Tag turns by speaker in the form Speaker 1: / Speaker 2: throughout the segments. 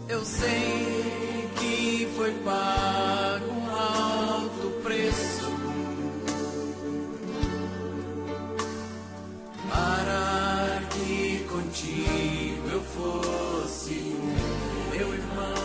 Speaker 1: Eu sei que foi pago um alto preço para que contigo eu fosse meu irmão.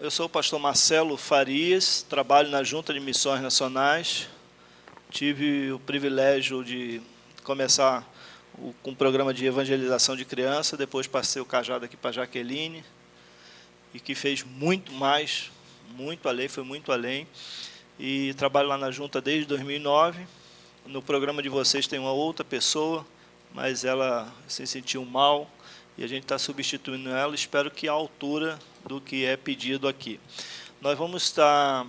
Speaker 2: Eu sou o pastor Marcelo Farias, trabalho na Junta de Missões Nacionais. Tive o privilégio de começar com um programa de evangelização de criança, depois passei o cajado aqui para a Jaqueline, e que fez muito mais, muito além, foi muito além. E trabalho lá na Junta desde 2009. No programa de vocês tem uma outra pessoa, mas ela se sentiu mal, e a gente está substituindo ela, espero que à altura do que é pedido aqui. Nós vamos estar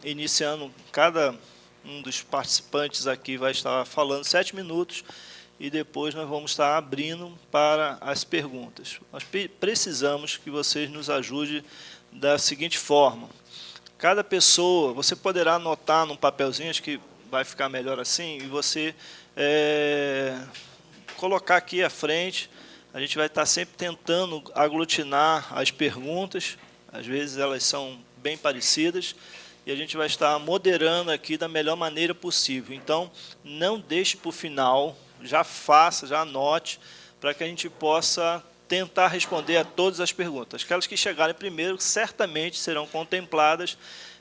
Speaker 2: iniciando, cada um dos participantes aqui vai estar falando 7 minutos, e depois nós vamos estar abrindo para as perguntas. Nós precisamos que vocês nos ajudem da seguinte forma. Cada pessoa, você poderá anotar num papelzinho, acho que vai ficar melhor assim, e você colocar aqui à frente. A gente vai estar sempre tentando aglutinar as perguntas, às vezes elas são bem parecidas, e a gente vai estar moderando aqui da melhor maneira possível. Então, não deixe para o final, já faça, já anote, para que a gente possa tentar responder a todas as perguntas. Aquelas que chegarem primeiro, certamente serão contempladas,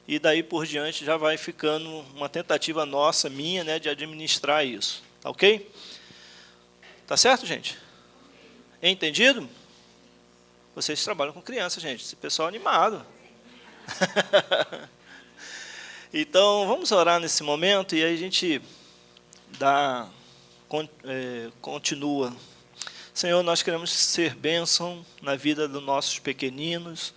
Speaker 2: e daí por diante já vai ficando uma tentativa nossa, minha, né, de administrar isso. Tá ok? Tá certo, gente? Entendido? Vocês trabalham com criança, gente. Esse pessoal animado. Então, vamos orar nesse momento e aí a gente continua. Senhor, nós queremos ser bênção na vida dos nossos pequeninos.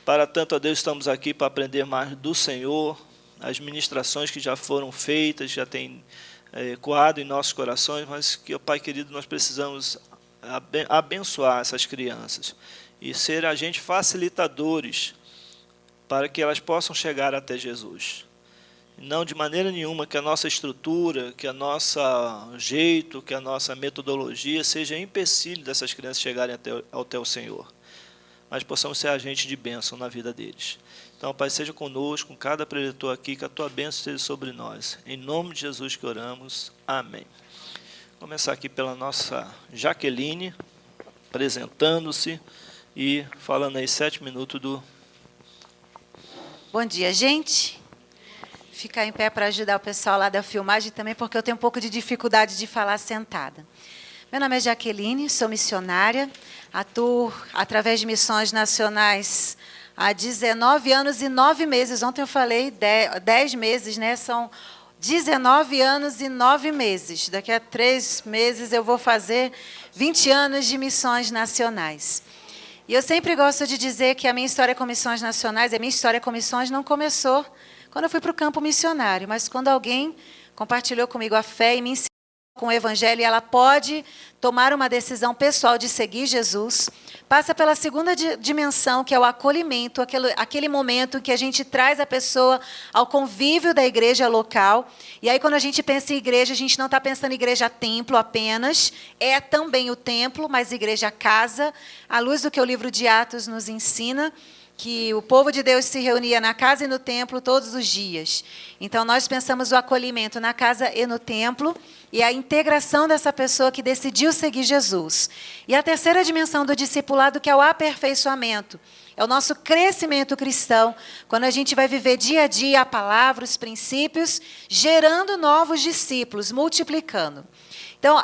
Speaker 2: Para tanto, a Deus, estamos aqui para aprender mais do Senhor. As ministrações que já foram feitas, já têm ecoado em nossos corações, mas que, Pai querido, nós precisamos abençoar essas crianças e ser agentes facilitadores para que elas possam chegar até Jesus. Não de maneira nenhuma que a nossa estrutura, que a nosso jeito, que a nossa metodologia seja empecilho dessas crianças chegarem até o Senhor, mas possamos ser agentes de bênção na vida deles. Então, Pai, seja conosco, com cada preletor aqui, que a Tua bênção esteja sobre nós. Em nome de Jesus que oramos. Amém. Vou começar aqui pela nossa Jaqueline, apresentando-se e falando aí 7 minutos do...
Speaker 3: Bom dia, gente. Ficar em pé para ajudar o pessoal lá da filmagem também, porque eu tenho um pouco de dificuldade de falar sentada. Meu nome é Jaqueline, sou missionária, atuo através de missões nacionais há 19 anos e 9 meses. Ontem eu falei 10 meses, né? São 19 anos e 9 meses. Daqui a 3 meses eu vou fazer 20 anos de missões nacionais. E eu sempre gosto de dizer que a minha história com missões nacionais, a minha história com missões não começou quando eu fui para o campo missionário, mas quando alguém compartilhou comigo a fé e me ensinou com o Evangelho, e ela pode tomar uma decisão pessoal de seguir Jesus, passa pela segunda dimensão, que é o acolhimento, aquele momento que a gente traz a pessoa ao convívio da igreja local. E aí, quando a gente pensa em igreja, a gente não está pensando em igreja-templo apenas, é também o templo, mas igreja-casa, à luz do que o livro de Atos nos ensina, que o povo de Deus se reunia na casa e no templo todos os dias. Então, nós pensamos o acolhimento na casa e no templo, e a integração dessa pessoa que decidiu seguir Jesus. E a terceira dimensão do discipulado, que é o aperfeiçoamento. É o nosso crescimento cristão, quando a gente vai viver dia a dia a palavra, os princípios, gerando novos discípulos, multiplicando. Então,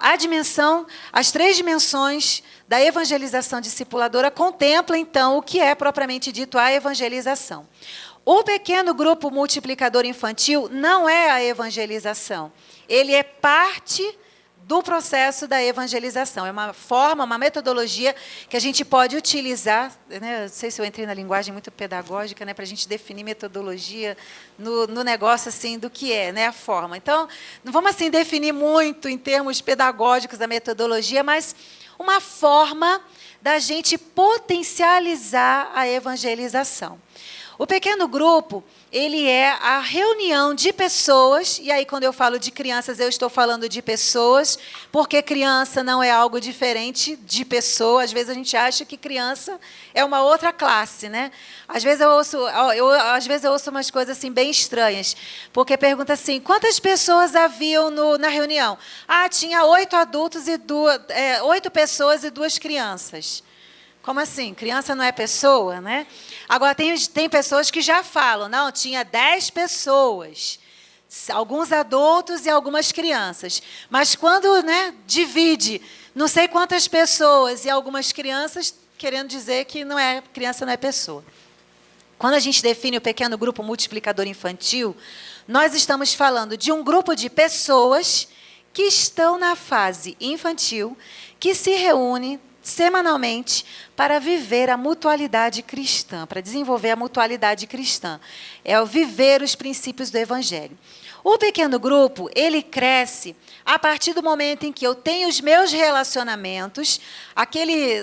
Speaker 3: as 3 dimensões da evangelização discipuladora contemplam, então, o que é propriamente dito a evangelização. O pequeno grupo multiplicador infantil não é a evangelização. Ele é parte do processo da evangelização. É uma forma, uma metodologia que a gente pode utilizar, né? Não sei se eu entrei na linguagem muito pedagógica, né, para a gente definir metodologia no negócio assim, do que é, né, a forma. Então, não vamos assim, definir muito em termos pedagógicos da metodologia, mas uma forma da gente potencializar a evangelização. O pequeno grupo, ele é a reunião de pessoas, e aí quando eu falo de crianças, eu estou falando de pessoas, porque criança não é algo diferente de pessoa. Às vezes a gente acha que criança é uma outra classe, né? Às vezes eu ouço umas coisas assim bem estranhas, porque pergunta assim, quantas pessoas haviam na reunião? Ah, tinha 8 adultos e 8 pessoas e 2 crianças. Como assim? Criança não é pessoa, né? Agora, tem pessoas que já falam, não, tinha 10 pessoas, alguns adultos e algumas crianças. Mas quando, né, divide não sei quantas pessoas e algumas crianças, querendo dizer que criança não é pessoa. Quando a gente define o pequeno grupo multiplicador infantil, nós estamos falando de um grupo de pessoas que estão na fase infantil, que se reúne semanalmente para viver a mutualidade cristã, para desenvolver a mutualidade cristã. É o viver os princípios do Evangelho. O pequeno grupo, ele cresce a partir do momento em que eu tenho os meus relacionamentos,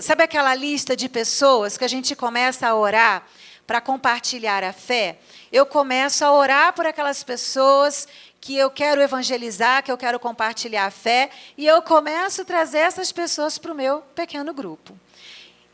Speaker 3: sabe aquela lista de pessoas que a gente começa a orar para compartilhar a fé? Eu começo a orar por aquelas pessoas que eu quero evangelizar, que eu quero compartilhar a fé, e eu começo a trazer essas pessoas para o meu pequeno grupo.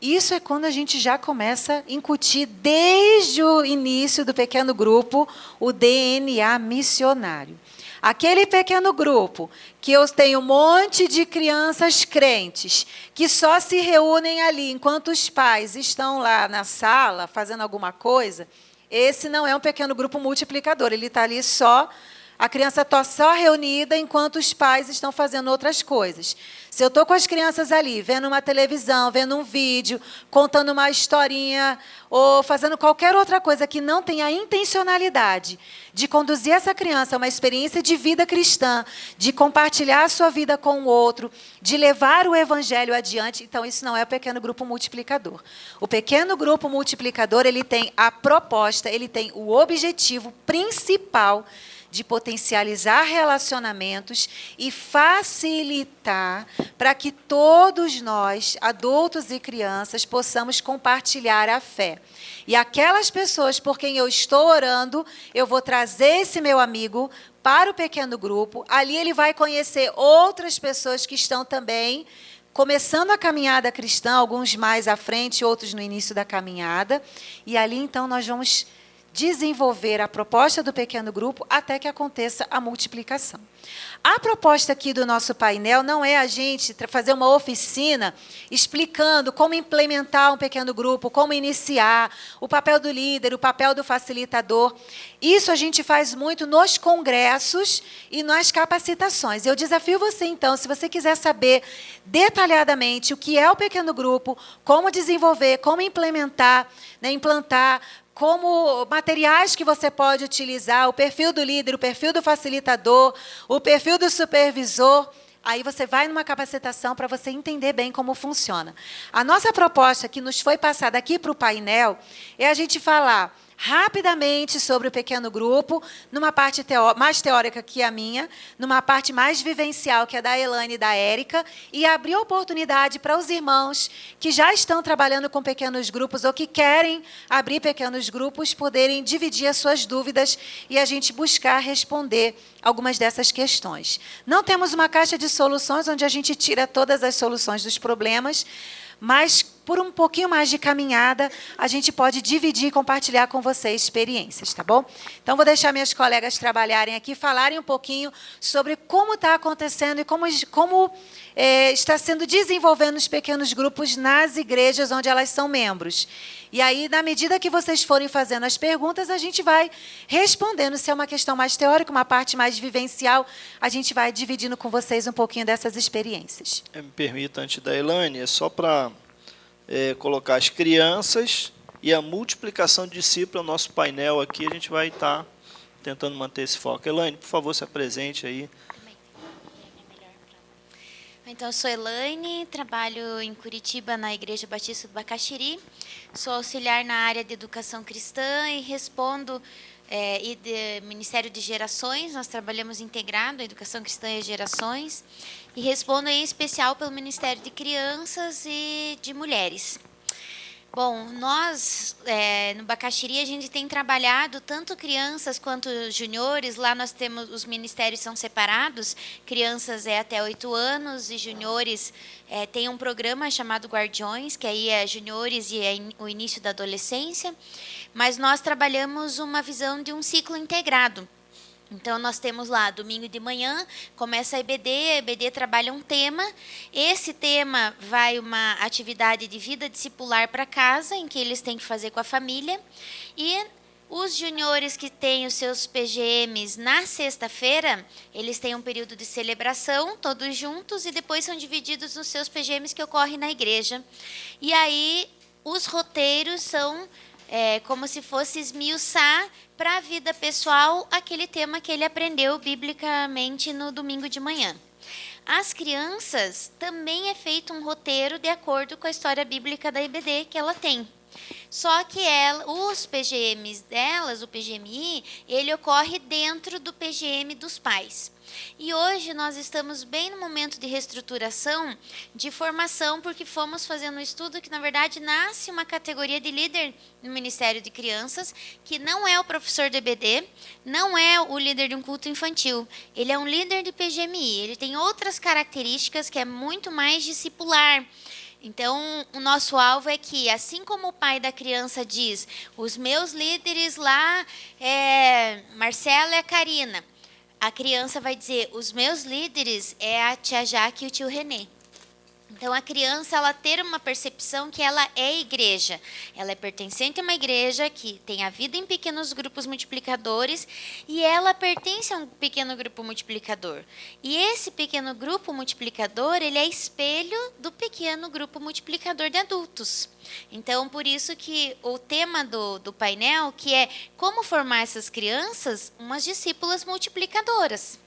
Speaker 3: Isso é quando a gente já começa a incutir, desde o início do pequeno grupo, o DNA missionário. Aquele pequeno grupo que eu tenho um monte de crianças crentes que só se reúnem ali enquanto os pais estão lá na sala fazendo alguma coisa, esse não é um pequeno grupo multiplicador, ele está ali só. A criança está só reunida enquanto os pais estão fazendo outras coisas. Se eu estou com as crianças ali, vendo uma televisão, vendo um vídeo, contando uma historinha, ou fazendo qualquer outra coisa que não tenha a intencionalidade de conduzir essa criança a uma experiência de vida cristã, de compartilhar a sua vida com o outro, de levar o evangelho adiante, então isso não é o pequeno grupo multiplicador. O pequeno grupo multiplicador, ele tem a proposta, ele tem o objetivo principal de potencializar relacionamentos e facilitar para que todos nós, adultos e crianças, possamos compartilhar a fé. E aquelas pessoas por quem eu estou orando, eu vou trazer esse meu amigo para o pequeno grupo. Ali ele vai conhecer outras pessoas que estão também começando a caminhada cristã, alguns mais à frente, outros no início da caminhada. E ali, então, nós vamos desenvolver a proposta do pequeno grupo até que aconteça a multiplicação. A proposta aqui do nosso painel não é a gente fazer uma oficina explicando como implementar um pequeno grupo, como iniciar, o papel do líder, o papel do facilitador. Isso a gente faz muito nos congressos e nas capacitações. Eu desafio você, então, se você quiser saber detalhadamente o que é o pequeno grupo, como desenvolver, como implementar, implantar, como materiais que você pode utilizar, o perfil do líder, o perfil do facilitador, o perfil do supervisor. Aí você vai numa capacitação para você entender bem como funciona. A nossa proposta que nos foi passada aqui para o painel é a gente falar rapidamente sobre o pequeno grupo, numa parte mais teórica que a minha, numa parte mais vivencial, que é da Elaine e da Érica, e abrir oportunidade para os irmãos que já estão trabalhando com pequenos grupos ou que querem abrir pequenos grupos, poderem dividir as suas dúvidas e a gente buscar responder algumas dessas questões. Não temos uma caixa de soluções onde a gente tira todas as soluções dos problemas, mas, por um pouquinho mais de caminhada, a gente pode dividir e compartilhar com vocês experiências, tá bom? Então, vou deixar minhas colegas trabalharem aqui, falarem um pouquinho sobre como está acontecendo e como está sendo desenvolvendo os pequenos grupos nas igrejas onde elas são membros. E aí, na medida que vocês forem fazendo as perguntas, a gente vai respondendo. Se é uma questão mais teórica, uma parte mais vivencial, a gente vai dividindo com vocês um pouquinho dessas experiências.
Speaker 2: Me permita, antes da Elaine, é só para colocar as crianças e a multiplicação de discípulos no nosso painel aqui. A gente vai estar tentando manter esse foco. Elaine, por favor, se apresente aí.
Speaker 4: Então, eu sou Elaine, trabalho em Curitiba, na Igreja Batista do Bacaxiri. Sou auxiliar na área de educação cristã e respondo e do Ministério de Gerações. Nós trabalhamos integrado a Educação Cristã e Gerações. E respondo em especial pelo Ministério de Crianças e de Mulheres. Bom, nós, no Bacaxiri, a gente tem trabalhado tanto crianças quanto juniores. Lá nós temos, os ministérios são separados, crianças até 8 anos e juniores tem um programa chamado Guardiões, que aí é juniores e é o início da adolescência. Mas nós trabalhamos uma visão de um ciclo integrado. Então, nós temos lá, domingo de manhã, começa a EBD trabalha um tema. Esse tema vai uma atividade de vida discipular para casa, em que eles têm que fazer com a família. E os juniores que têm os seus PGMs na sexta-feira, eles têm um período de celebração, todos juntos, e depois são divididos nos seus PGMs que ocorrem na igreja. E aí, os roteiros são como se fosse esmiuçar para a vida pessoal aquele tema que ele aprendeu biblicamente no domingo de manhã. As crianças também é feito um roteiro de acordo com a história bíblica da EBD que ela tem. Só que os PGMs delas, o PGMI, ele ocorre dentro do PGM dos pais. E hoje nós estamos bem no momento de reestruturação, de formação, porque fomos fazendo um estudo que, na verdade, nasce uma categoria de líder no Ministério de Crianças, que não é o professor de EBD, não é o líder de um culto infantil. Ele é um líder de PGMI, ele tem outras características que é muito mais discipular. Então, o nosso alvo é que, assim como o pai da criança diz, os meus líderes lá é Marcela e a Karina, a criança vai dizer, os meus líderes é a tia Jaque e o tio Renê. Então, a criança, ela ter uma percepção que ela é igreja. Ela é pertencente a uma igreja que tem a vida em pequenos grupos multiplicadores e ela pertence a um pequeno grupo multiplicador. E esse pequeno grupo multiplicador, ele é espelho do pequeno grupo multiplicador de adultos. Então, por isso que o tema do painel, que é como formar essas crianças, umas discípulas multiplicadoras.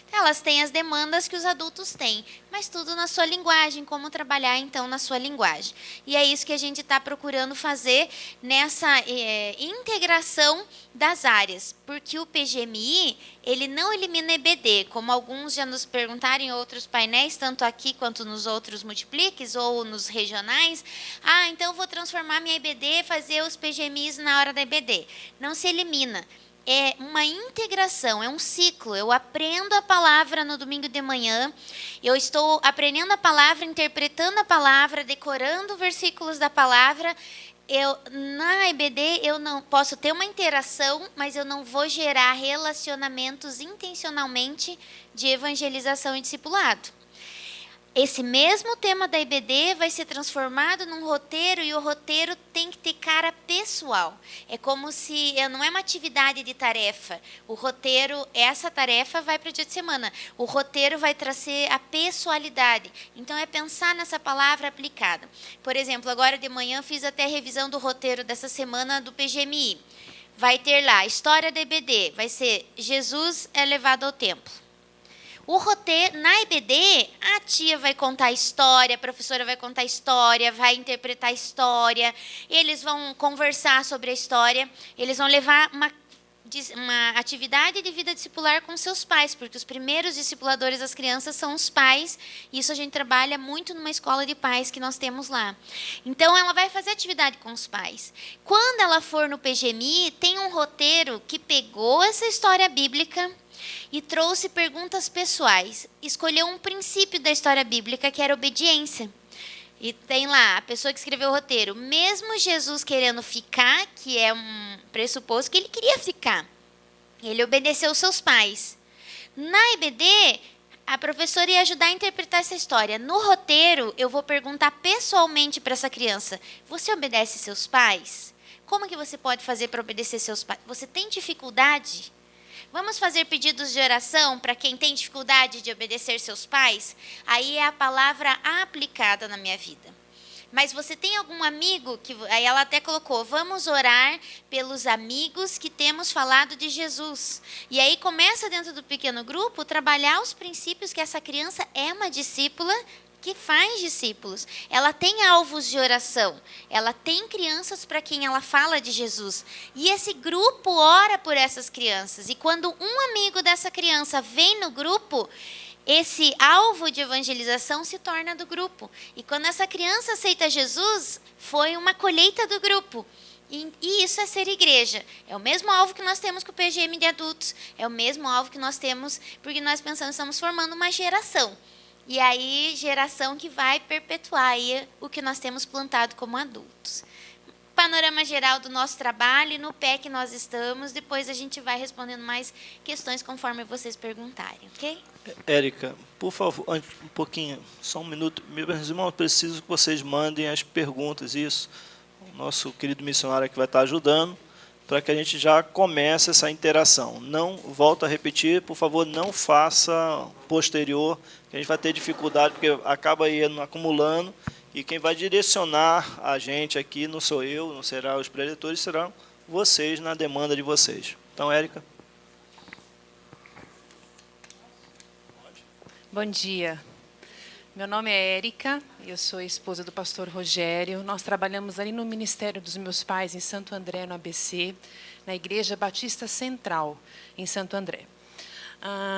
Speaker 4: Elas têm as demandas que os adultos têm, mas tudo na sua linguagem, como trabalhar então na sua linguagem. E é isso que a gente está procurando fazer nessa integração das áreas, porque o PGMI, ele não elimina EBD, como alguns já nos perguntaram em outros painéis, tanto aqui quanto nos outros multipliques ou nos regionais. Então eu vou transformar minha EBD, fazer os PGMIs na hora da EBD. Não se elimina. É uma integração, é um ciclo. Eu aprendo a palavra no domingo de manhã, eu estou aprendendo a palavra, interpretando a palavra, decorando versículos da palavra. Na EBD, eu não posso ter uma interação, mas eu não vou gerar relacionamentos intencionalmente de evangelização e discipulado. Esse mesmo tema da EBD vai ser transformado num roteiro e o roteiro tem que ter cara pessoal. É como se não é uma atividade de tarefa. O roteiro, essa tarefa vai para o dia de semana. O roteiro vai trazer a pessoalidade. Então, é pensar nessa palavra aplicada. Por exemplo, agora de manhã fiz até a revisão do roteiro dessa semana do PGMI. Vai ter lá, história da EBD, vai ser Jesus é levado ao templo. O roteiro, na EBD, a tia vai contar a história, a professora vai contar a história, vai interpretar a história, eles vão conversar sobre a história, eles vão levar uma atividade de vida discipular com seus pais, porque os primeiros discipuladores das crianças são os pais, e isso a gente trabalha muito numa escola de pais que nós temos lá. Então, ela vai fazer atividade com os pais. Quando ela for no PGMI, tem um roteiro que pegou essa história bíblica e trouxe perguntas pessoais. Escolheu um princípio da história bíblica, que era obediência. E tem lá, a pessoa que escreveu o roteiro, mesmo Jesus querendo ficar, que é um pressuposto que ele queria ficar, ele obedeceu aos seus pais. Na EBD, a professora ia ajudar a interpretar essa história. No roteiro, eu vou perguntar pessoalmente para essa criança, você obedece seus pais? Como que você pode fazer para obedecer seus pais? Você tem dificuldade? Vamos fazer pedidos de oração para quem tem dificuldade de obedecer seus pais? Aí é a palavra aplicada na minha vida. Mas você tem algum amigo que... Aí ela até colocou, vamos orar pelos amigos que temos falado de Jesus. E aí começa dentro do pequeno grupo trabalhar os princípios que essa criança é uma discípula que faz discípulos. Ela tem alvos de oração. Ela tem crianças para quem ela fala de Jesus. E esse grupo ora por essas crianças. E quando um amigo dessa criança vem no grupo, esse alvo de evangelização se torna do grupo. E quando essa criança aceita Jesus, foi uma colheita do grupo. E isso é ser igreja. É o mesmo alvo que nós temos com o PGM de adultos. É o mesmo alvo que nós temos, porque nós pensamos, estamos formando uma geração. E aí, geração que vai perpetuar aí o que nós temos plantado como adultos. Panorama geral do nosso trabalho e no pé que nós estamos. Depois a gente vai respondendo mais questões conforme vocês perguntarem, ok?
Speaker 2: Érica, por favor, um pouquinho, só um minuto. Meus irmãos, preciso que vocês mandem as perguntas, isso. O nosso querido missionário aqui vai estar ajudando, para que a gente já comece essa interação. Não, volto a repetir, por favor, não faça posterior, que a gente vai ter dificuldade, porque acaba indo acumulando, e quem vai direcionar a gente aqui não sou eu, não será os preletores, serão vocês, na demanda de vocês. Então, Érica.
Speaker 5: Bom dia. Meu nome é Érica, eu sou esposa do pastor Rogério. Nós trabalhamos ali no Ministério dos Meus Pais, em Santo André, no ABC, na Igreja Batista Central, em Santo André.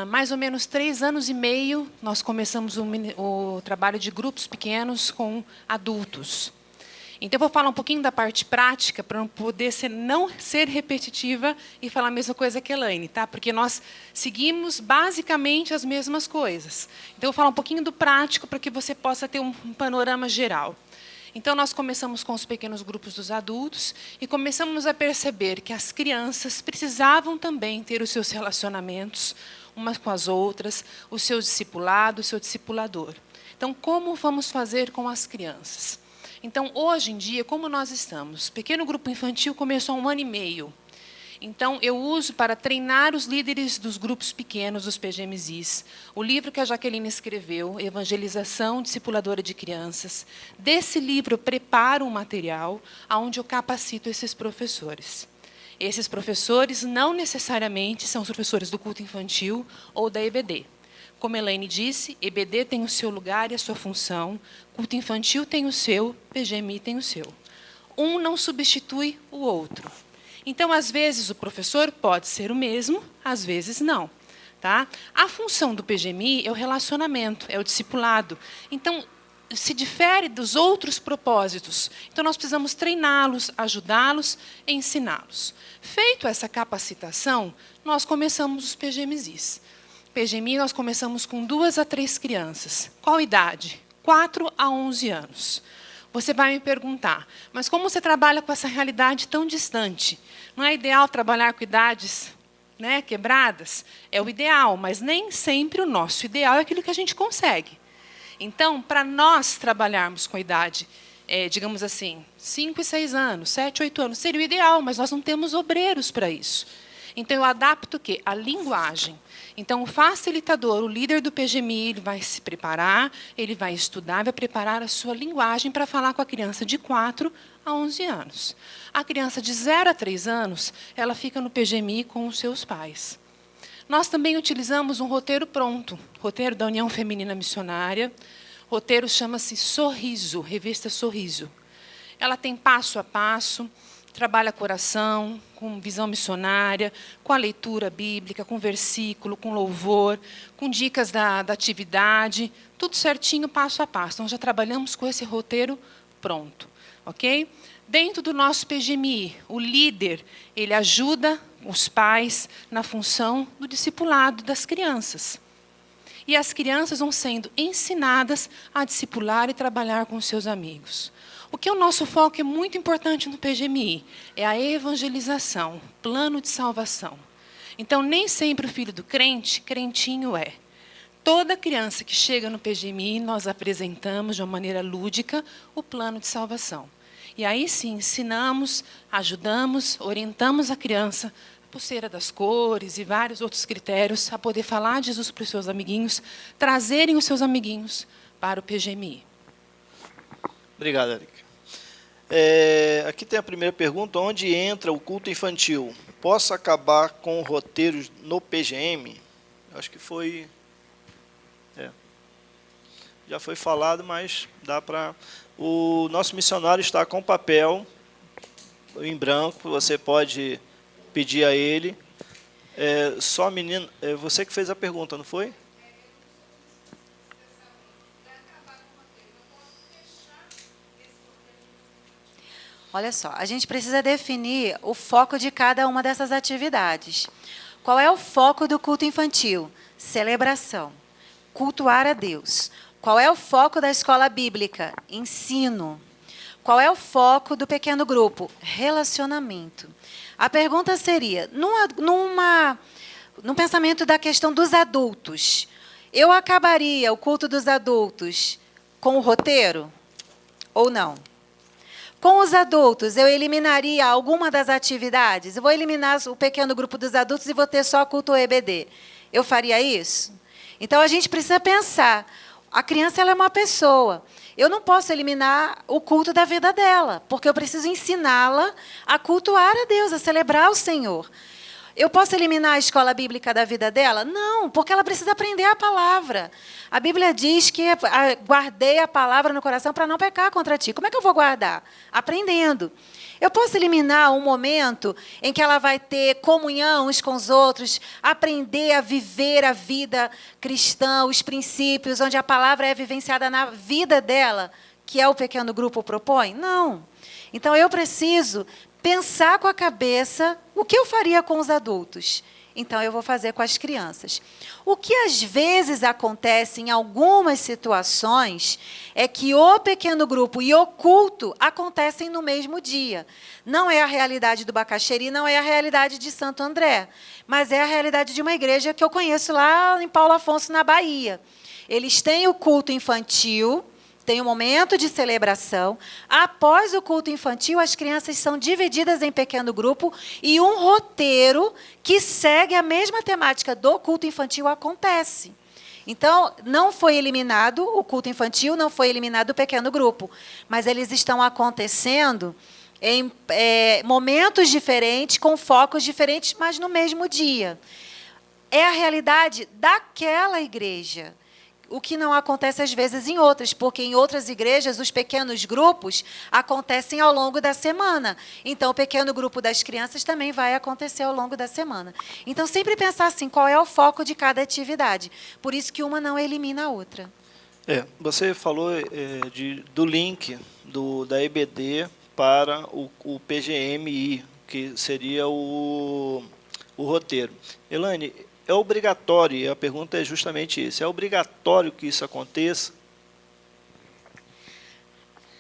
Speaker 5: Mais ou menos 3 anos e meio, nós começamos o trabalho de grupos pequenos com adultos. Então, eu vou falar um pouquinho da parte prática, para não poder não ser repetitiva e falar a mesma coisa que a Elaine, tá? Porque nós seguimos basicamente as mesmas coisas. Então, eu vou falar um pouquinho do prático, para que você possa ter um panorama geral. Então, nós começamos com os pequenos grupos dos adultos e começamos a perceber que as crianças precisavam também ter os seus relacionamentos umas com as outras, o seu discipulado, o seu discipulador. Então, como vamos fazer com as crianças? Então, hoje em dia, como nós estamos? O pequeno grupo infantil começou há 1 ano e meio. Então, eu uso para treinar os líderes dos grupos pequenos, dos PGMZs, o livro que a Jaqueline escreveu, Evangelização Discipuladora de Crianças. Desse livro, eu preparo um material onde eu capacito esses professores. Esses professores não necessariamente são os professores do culto infantil ou da EBD. Como a Elaine disse, EBD tem o seu lugar e a sua função, culto infantil tem o seu, PGMI tem o seu. Um não substitui o outro. Então, às vezes, o professor pode ser o mesmo, às vezes não. Tá? A função do PGMI é o relacionamento, é o discipulado. Então, se difere dos outros propósitos. Então, nós precisamos treiná-los, ajudá-los e ensiná-los. Feito essa capacitação, nós começamos os PGMZs. PGMI, nós começamos com 2 a 3 crianças. Qual idade? 4 a 11 anos. Você vai me perguntar, mas como você trabalha com essa realidade tão distante? Não é ideal trabalhar com idades, né, quebradas? É o ideal, mas nem sempre o nosso ideal é aquilo que a gente consegue. Então, para nós trabalharmos com a idade, digamos assim, 5 e 6 anos, 7, 8 anos, seria o ideal, mas nós não temos obreiros para isso. Então, eu adapto o quê? A linguagem. Então, o facilitador, o líder do PGMI, ele vai se preparar, ele vai estudar, vai preparar a sua linguagem para falar com a criança de 4 a 11 anos. A criança de 0 a 3 anos, ela fica no PGMI com os seus pais. Nós também utilizamos um roteiro pronto, roteiro da União Feminina Missionária. O roteiro chama-se Sorriso, revista Sorriso. Ela tem passo a passo, trabalha coração, com visão missionária, com a leitura bíblica, com versículo, com louvor, com dicas da atividade, tudo certinho, passo a passo. Nós já trabalhamos com esse roteiro pronto, ok? Dentro do nosso PGMI, o líder, ele ajuda os pais na função do discipulado das crianças. E as crianças vão sendo ensinadas a discipular e trabalhar com seus amigos. O que é o nosso foco é muito importante no PGMI, é a evangelização, plano de salvação. Então, nem sempre o filho do crente, crentinho é. Toda criança que chega no PGMI, nós apresentamos de uma maneira lúdica o plano de salvação. E aí sim, ensinamos, ajudamos, orientamos a criança, a pulseira das cores e vários outros critérios, a poder falar de Jesus para os seus amiguinhos, trazerem os seus amiguinhos para o PGMI.
Speaker 2: Obrigado, Érica. Aqui tem a primeira pergunta, onde entra o culto infantil? Posso acabar com roteiros no PGM? Acho que foi... já foi falado, mas dá para... O nosso missionário está com papel em branco, você pode pedir a ele. Só menino, você que fez a pergunta, não foi?
Speaker 3: Olha só, a gente precisa definir o foco de cada uma dessas atividades. Qual é o foco do culto infantil? Celebração, cultuar a Deus. Qual é o foco da escola bíblica? Ensino. Qual é o foco do pequeno grupo? Relacionamento. A pergunta seria, num pensamento da questão dos adultos, eu acabaria o culto dos adultos com o roteiro ou não? Com os adultos, eu eliminaria alguma das atividades? Eu vou eliminar o pequeno grupo dos adultos e vou ter só culto EBD. Eu faria isso? Então, a gente precisa pensar. A criança ela é uma pessoa. Eu não posso eliminar o culto da vida dela, porque eu preciso ensiná-la a cultuar a Deus, a celebrar o Senhor. Eu posso eliminar a escola bíblica da vida dela? Não, porque ela precisa aprender a palavra. A Bíblia diz que guardei a palavra no coração para não pecar contra ti. Como é que eu vou guardar? Aprendendo. Eu posso eliminar um momento em que ela vai ter comunhão uns com os outros, aprender a viver a vida cristã, os princípios, onde a palavra é vivenciada na vida dela, que é o pequeno grupo propõe? Não. Então, eu preciso pensar com a cabeça o que eu faria com os adultos. Então, eu vou fazer com as crianças. O que, às vezes, acontece em algumas situações é que o pequeno grupo e o culto acontecem no mesmo dia. Não é a realidade do Bacaxeri, não é a realidade de Santo André, mas é a realidade de uma igreja que eu conheço lá em Paulo Afonso, na Bahia. Eles têm o culto infantil, tem um momento de celebração. Após o culto infantil, as crianças são divididas em pequeno grupo e um roteiro que segue a mesma temática do culto infantil acontece. Então, não foi eliminado o culto infantil, não foi eliminado o pequeno grupo, mas eles estão acontecendo em momentos diferentes, com focos diferentes, mas no mesmo dia. É a realidade daquela igreja. O que não acontece, às vezes, em outras, porque em outras igrejas, os pequenos grupos acontecem ao longo da semana. Então, o pequeno grupo das crianças também vai acontecer ao longo da semana. Então, sempre pensar assim, qual é o foco de cada atividade. Por isso que uma não elimina a outra.
Speaker 2: Você falou do link da EBD para o PGMI, que seria o roteiro. Elaine, é obrigatório, e a pergunta é justamente isso, é obrigatório que isso aconteça?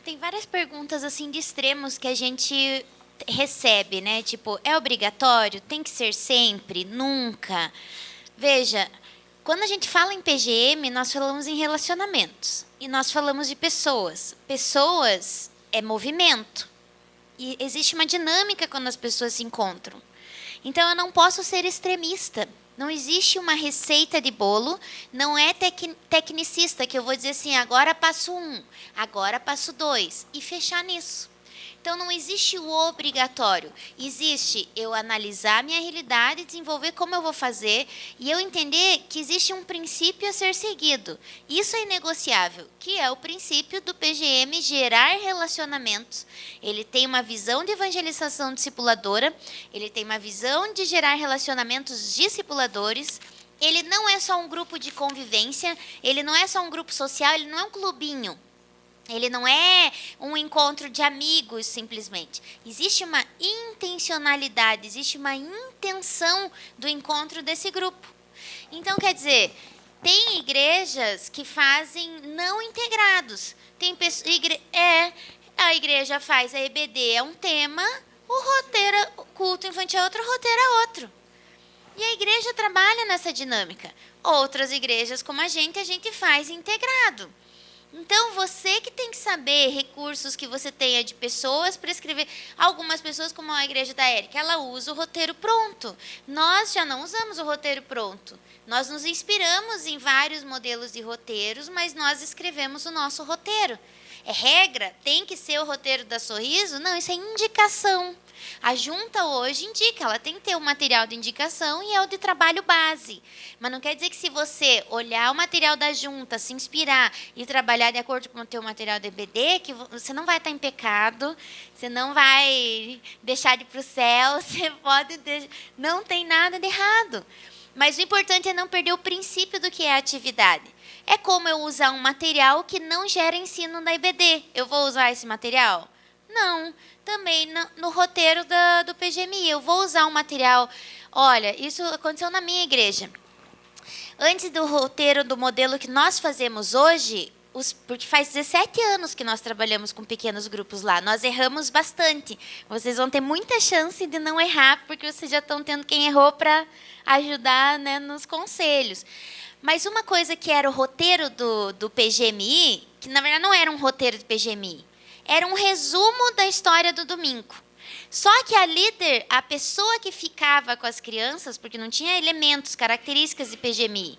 Speaker 4: Tem várias perguntas assim de extremos que a gente recebe, né? Tipo, é obrigatório? Tem que ser sempre? Nunca? Veja, quando a gente fala em PGM, nós falamos em relacionamentos. E nós falamos de pessoas. Pessoas é movimento. E existe uma dinâmica quando as pessoas se encontram. Então, eu não posso ser extremista. Não existe uma receita de bolo, não é tecnicista, que eu vou dizer assim, agora passo 1, agora passo 2, e fechar nisso. Então, não existe o obrigatório. Existe eu analisar a minha realidade, desenvolver como eu vou fazer, e eu entender que existe um princípio a ser seguido. Isso é inegociável, que é o princípio do PGM gerar relacionamentos. Ele tem uma visão de evangelização discipuladora, ele tem uma visão de gerar relacionamentos discipuladores. Ele não é só um grupo de convivência, ele não é só um grupo social, ele não é um clubinho. Ele não é um encontro de amigos, simplesmente. Existe uma intencionalidade, existe uma intenção do encontro desse grupo. Então, quer dizer, tem igrejas que fazem não integrados. A igreja faz a EBD, é um tema, o culto infantil é outro, o roteiro é outro. E a igreja trabalha nessa dinâmica. Outras igrejas, como a gente faz integrado. Então, você que tem que saber recursos que você tenha de pessoas para escrever. Algumas pessoas, como a igreja da Érica, ela usa o roteiro pronto. Nós já não usamos o roteiro pronto. Nós nos inspiramos em vários modelos de roteiros, mas nós escrevemos o nosso roteiro. é regra, tem que ser o roteiro da Sorriso. Não, isso é indicação. A junta hoje indica, ela tem que ter o material de indicação e é o de trabalho base. Mas não quer dizer que se você olhar o material da junta, se inspirar e trabalhar de acordo com o teu material de EBD, que você não vai estar em pecado, você não vai deixar de ir para o céu, você pode... Não tem nada de errado. Mas o importante é não perder o princípio do que é a atividade. É como eu usar um material que não gera ensino na EBD. Eu vou usar esse material? Não. Também no roteiro do PGMI. Eu vou usar um material... Olha, isso aconteceu na minha igreja. Antes do roteiro do modelo que nós fazemos hoje, porque faz 17 anos que nós trabalhamos com pequenos grupos lá, nós erramos bastante. Vocês vão ter muita chance de não errar, porque vocês já estão tendo quem errou para ajudar, né, nos conselhos. Mas uma coisa que era o roteiro do PGMI, que na verdade não era um roteiro do PGMI, era um resumo da história do domingo. Só que a líder, a pessoa que ficava com as crianças, porque não tinha elementos, características de PGMI,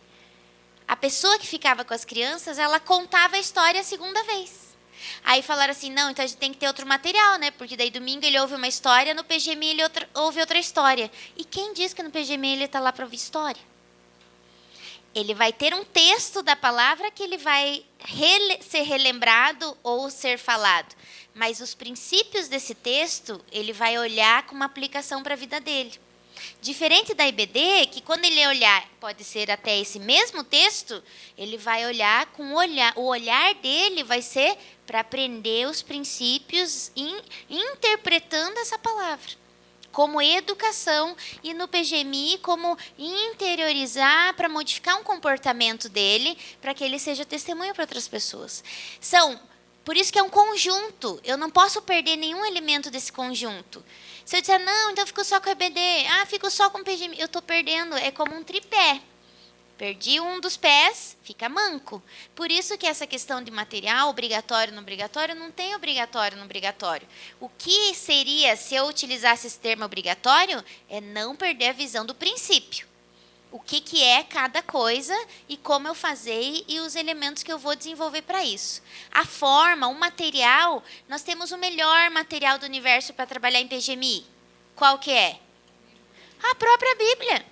Speaker 4: a pessoa que ficava com as crianças, ela contava a história a segunda vez. Aí falaram assim, não, então a gente tem que ter outro material, né? Porque daí domingo ele ouve uma história, no PGMI ele ouve outra história. E quem diz que no PGMI ele está lá para ouvir história? Ele vai ter um texto da palavra que ele vai ser relembrado ou ser falado. Mas os princípios desse texto, ele vai olhar com uma aplicação para a vida dele. Diferente da IBD, que quando ele olhar, pode ser até esse mesmo texto, ele vai olhar com o olhar dele vai ser para aprender os princípios interpretando essa palavra. Como educação, e no PGMI como interiorizar para modificar um comportamento dele, para que ele seja testemunho para outras pessoas. Por isso que é um conjunto, eu não posso perder nenhum elemento desse conjunto. Se eu disser, não, então eu fico só com a EBD, fico só com o PGMI, eu estou perdendo, é como um tripé. Perdi um dos pés, fica manco. Por isso que essa questão de material, obrigatório, não obrigatório, não tem obrigatório, não obrigatório. O que seria, se eu utilizasse esse termo obrigatório, é não perder a visão do princípio. O que é cada coisa e como eu fazer e os elementos que eu vou desenvolver para isso. A forma, o material, nós temos o melhor material do universo para trabalhar em PGMI. Qual que é? A própria Bíblia.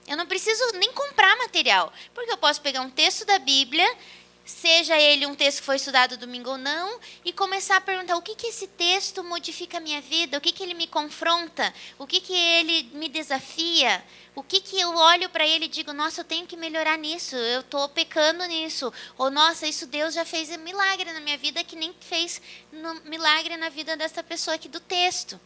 Speaker 4: Eu não preciso nem comprar material, porque eu posso pegar um texto da Bíblia, seja ele um texto que foi estudado domingo ou não, e começar a perguntar o que esse texto modifica a minha vida, o que ele me confronta, o que ele me desafia, o que eu olho para ele e digo, nossa, eu tenho que melhorar nisso, eu estou pecando nisso, ou nossa, isso Deus já fez um milagre na minha vida que nem fez milagre na vida dessa pessoa aqui do texto.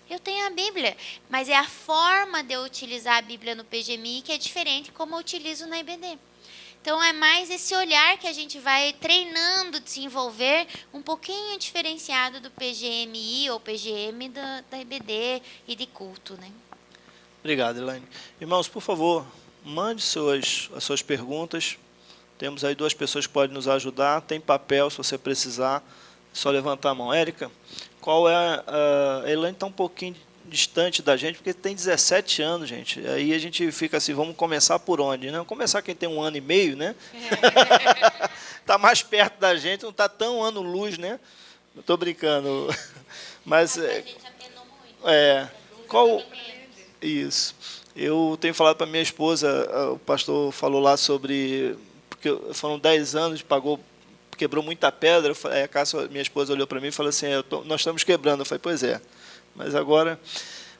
Speaker 4: Eu tenho a Bíblia, mas é a forma de eu utilizar a Bíblia no PGMI que é diferente como eu utilizo na IBD. Então, é mais esse olhar que a gente vai treinando, desenvolver, um pouquinho diferenciado do PGMI ou PGM da IBD e de culto, né?
Speaker 2: Obrigado, Elaine. Irmãos, por favor, mande as suas perguntas. Temos aí 2 pessoas que podem nos ajudar. Tem papel, se você precisar, é só levantar a mão. Érica, qual é a Elaine está um pouquinho distante da gente, porque tem 17 anos, gente. Aí a gente fica assim, vamos começar por onde? Né? Vamos começar quem tem 1 ano e meio, né? Está mais perto da gente, não está tão ano-luz, né? Não estou brincando. Mas
Speaker 4: a gente apenou muito.
Speaker 2: Isso. Eu tenho falado para minha esposa, o pastor falou lá sobre... Porque foram 10 anos, quebrou muita pedra. Minha esposa olhou para mim e falou assim, nós estamos quebrando. Eu falei, pois é. Mas agora,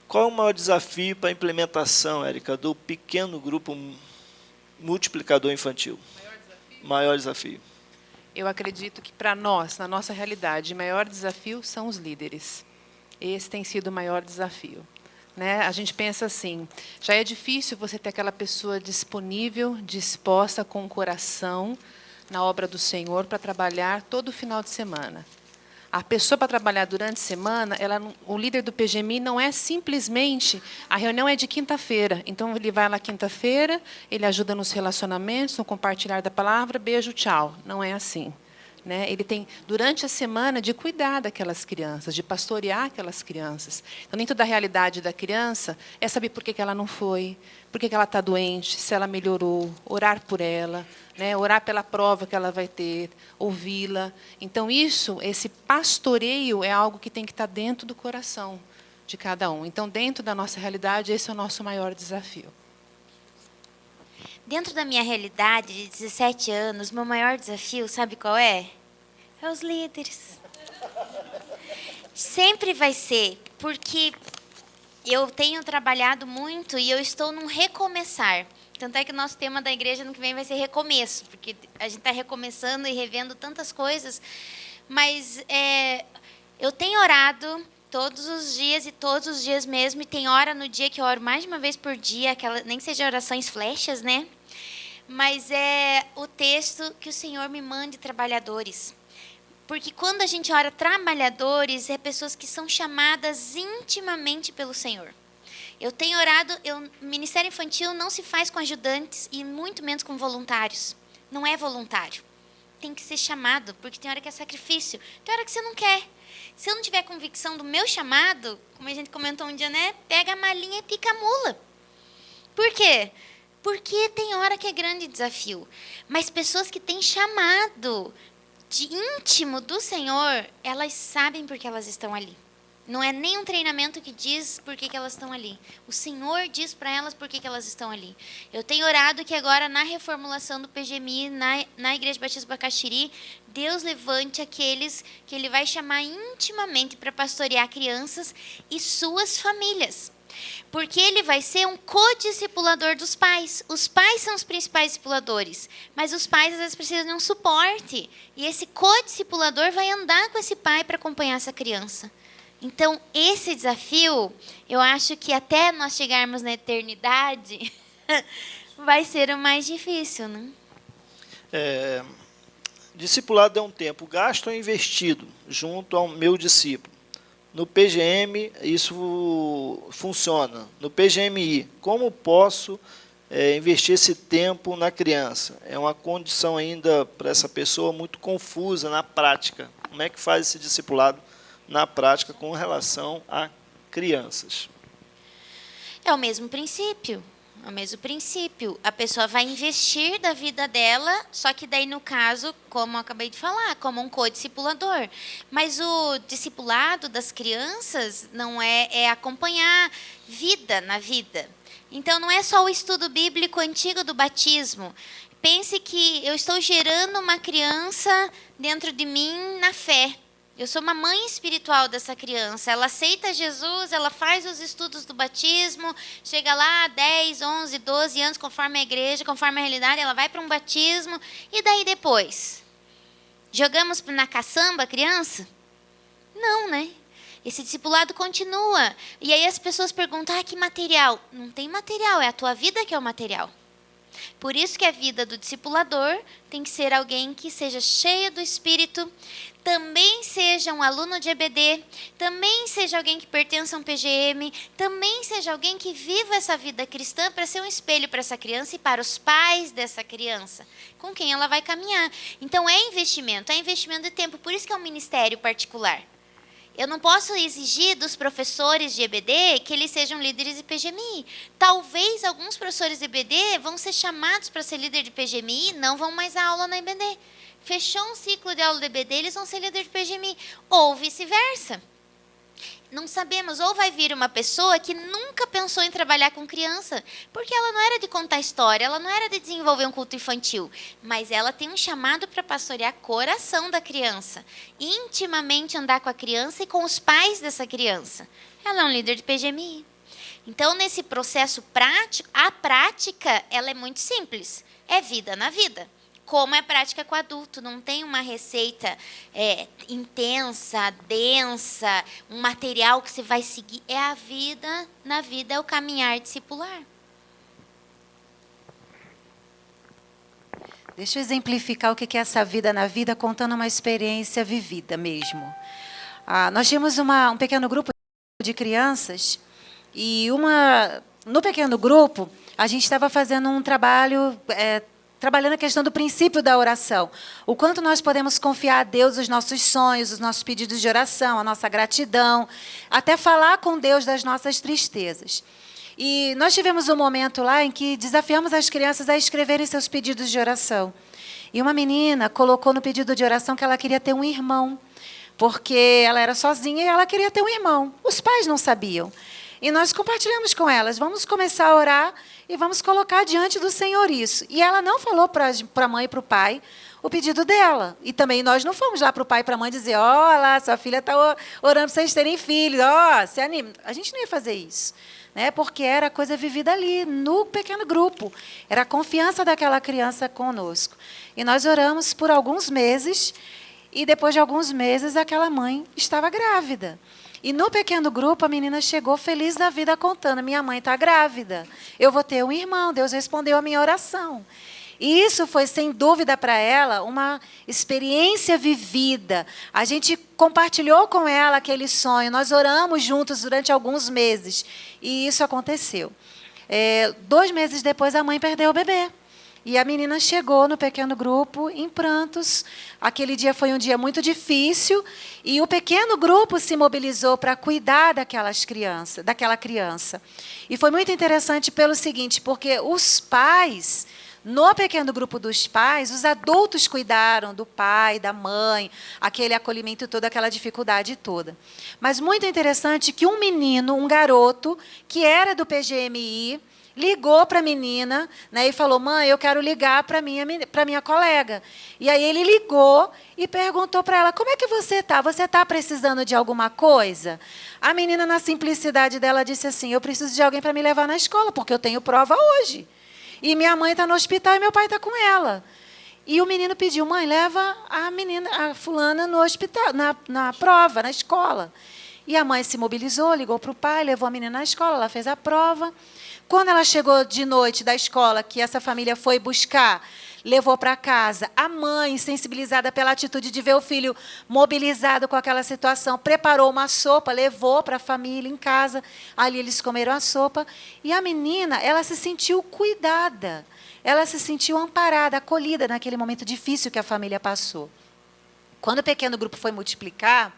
Speaker 2: qual é o maior desafio para a implementação, Érica, do pequeno grupo multiplicador infantil? Maior desafio.
Speaker 5: Eu acredito que para nós, na nossa realidade, o maior desafio são os líderes. Esse tem sido o maior desafio. Né? A gente pensa assim, já é difícil você ter aquela pessoa disponível, disposta, com o coração na obra do Senhor para trabalhar todo final de semana. A pessoa para trabalhar durante a semana, o líder do PGMI não é simplesmente... A reunião é de quinta-feira, então ele vai lá quinta-feira, ele ajuda nos relacionamentos, no compartilhar da palavra, beijo, tchau. Não é assim. né? Ele tem, durante a semana, de cuidar daquelas crianças, de pastorear aquelas crianças. Então, dentro da realidade da criança, é saber por que ela não foi, por que ela está doente, se ela melhorou, orar por ela, né? Orar pela prova que ela vai ter, ouvi-la. Então, esse pastoreio é algo que tem que estar dentro do coração de cada um. Então, dentro da nossa realidade, esse é o nosso maior desafio.
Speaker 4: Dentro da minha realidade de 17 anos, meu maior desafio, sabe qual é? É os líderes. Sempre vai ser, porque eu tenho trabalhado muito e eu estou num recomeçar. Tanto é que o nosso tema da igreja no que vem vai ser recomeço, porque a gente está recomeçando e revendo tantas coisas. Mas eu tenho orado todos os dias e todos os dias mesmo, e tem hora no dia que eu oro mais de uma vez por dia, nem que seja orações flechas, né? Mas é o texto que o Senhor me mande trabalhadores. Porque quando a gente ora trabalhadores, é pessoas que são chamadas intimamente pelo Senhor. Eu tenho orado, ministério infantil não se faz com ajudantes e muito menos com voluntários. Não é voluntário. Tem que ser chamado, porque tem hora que é sacrifício, tem hora que você não quer. Se eu não tiver convicção do meu chamado, como a gente comentou um dia, né? Pega a malinha e pica a mula. Por quê? Porque tem hora que é grande desafio. Mas pessoas que têm chamado de íntimo do Senhor, elas sabem por que elas estão ali. Não é nem um treinamento que diz por que elas estão ali. O Senhor diz para elas por que elas estão ali. Eu tenho orado que agora, na reformulação do PGMI, na Igreja Batista Bacaxiri, Deus levante aqueles que Ele vai chamar intimamente para pastorear crianças e suas famílias. Porque Ele vai ser um co-discipulador dos pais. Os pais são os principais discipuladores, mas os pais às vezes precisam de um suporte. E esse co-discipulador vai andar com esse pai para acompanhar essa criança. Então, esse desafio, eu acho que até nós chegarmos na eternidade, vai ser o mais difícil, né?
Speaker 2: Discipulado é um tempo gasto ou investido junto ao meu discípulo. No PGM, isso funciona. No PGMI, como posso investir esse tempo na criança? É uma condição ainda para essa pessoa muito confusa na prática. Como é que faz esse discipulado na prática com relação a crianças?
Speaker 4: É o mesmo princípio. É o mesmo princípio. A pessoa vai investir da vida dela, só que daí, no caso, como eu acabei de falar, como um co-discipulador. Mas o discipulado das crianças não é acompanhar vida na vida. Então, não é só o estudo bíblico antigo do batismo. Pense que eu estou gerando uma criança dentro de mim na fé. Eu sou uma mãe espiritual dessa criança. Ela aceita Jesus, ela faz os estudos do batismo, chega lá 10, 11, 12 anos, conforme a igreja, conforme a realidade, ela vai para um batismo. E daí depois? Jogamos na caçamba a criança? Não, né? Esse discipulado continua. E aí as pessoas perguntam, que material? Não tem material, é a tua vida que é o material. Por isso que a vida do discipulador tem que ser alguém que seja cheio do Espírito, também seja um aluno de EBD, também seja alguém que pertença a um PGM, também seja alguém que viva essa vida cristã para ser um espelho para essa criança e para os pais dessa criança, com quem ela vai caminhar. Então é investimento de tempo, por isso que é um ministério particular. Eu não posso exigir dos professores de EBD que eles sejam líderes de PGMI. Talvez alguns professores de EBD vão ser chamados para ser líder de PGMI e não vão mais dar aula na EBD. Fechou um ciclo de aula de EBD, eles vão ser líder de PGMI. Ou vice-versa. Não sabemos, ou vai vir uma pessoa que nunca pensou em trabalhar com criança, porque ela não era de contar história, ela não era de desenvolver um culto infantil, mas ela tem um chamado para pastorear o coração da criança, intimamente andar com a criança e com os pais dessa criança. Ela é um líder de PGMI. Então, nesse processo prático, a prática ela é muito simples, é vida na vida. Como é prática com adulto, não tem uma receita intensa, densa, um material que você vai seguir. É a vida, na vida é o caminhar discipular.
Speaker 3: Deixa eu exemplificar o que é essa vida na vida, contando uma experiência vivida mesmo. Nós tínhamos um pequeno grupo de crianças e no pequeno grupo a gente estava fazendo um trabalho trabalhando a questão do princípio da oração. O quanto nós podemos confiar a Deus os nossos sonhos, os nossos pedidos de oração, a nossa gratidão, até falar com Deus das nossas tristezas. E nós tivemos um momento lá em que desafiamos as crianças a escreverem seus pedidos de oração. E uma menina colocou no pedido de oração que ela queria ter um irmão, porque ela era sozinha e ela queria ter um irmão. Os pais não sabiam. E nós compartilhamos com elas, vamos começar a orar e vamos colocar diante do Senhor isso. E ela não falou para a mãe e para o pai o pedido dela. E também nós não fomos lá para o pai e para a mãe dizer, ó, lá, sua filha está orando para vocês terem filhos, ó, se anima. A gente não ia fazer isso, né? Porque era coisa vivida ali, no pequeno grupo. Era a confiança daquela criança conosco. E nós oramos por alguns meses, e depois de alguns meses, aquela mãe estava grávida. E no pequeno grupo, a menina chegou feliz da vida contando, minha mãe está grávida, eu vou ter um irmão, Deus respondeu a minha oração. E isso foi, sem dúvida, para ela, uma experiência vivida. A gente compartilhou com ela aquele sonho, nós oramos juntos durante alguns meses, e isso aconteceu. 2 meses depois, a mãe perdeu o bebê. E a menina chegou no pequeno grupo em prantos. Aquele dia foi um dia muito difícil, e o pequeno grupo se mobilizou para cuidar daquela criança. E foi muito interessante pelo seguinte, porque os pais, no pequeno grupo dos pais, os adultos cuidaram do pai, da mãe, aquele acolhimento todo, aquela dificuldade toda. Mas muito interessante que um menino, um garoto, que era do PGMI, ligou para a menina, né, e falou, mãe, eu quero ligar para minha colega. E aí ele ligou e perguntou para ela, como é que você está? Você está precisando de alguma coisa? A menina, na simplicidade dela, disse assim, eu preciso de alguém para me levar na escola, porque eu tenho prova hoje. E minha mãe está no hospital e meu pai está com ela. E o menino pediu, mãe, leva a fulana no hospital, na prova, na escola. E a mãe se mobilizou, ligou para o pai, levou a menina na escola, ela fez a prova. Quando ela chegou de noite da escola, que essa família foi buscar, levou para casa, a mãe, sensibilizada pela atitude de ver o filho mobilizado com aquela situação, preparou uma sopa, levou para a família em casa, ali eles comeram a sopa, e a menina, ela se sentiu cuidada, ela se sentiu amparada, acolhida naquele momento difícil que a família passou. Quando o pequeno grupo foi multiplicar,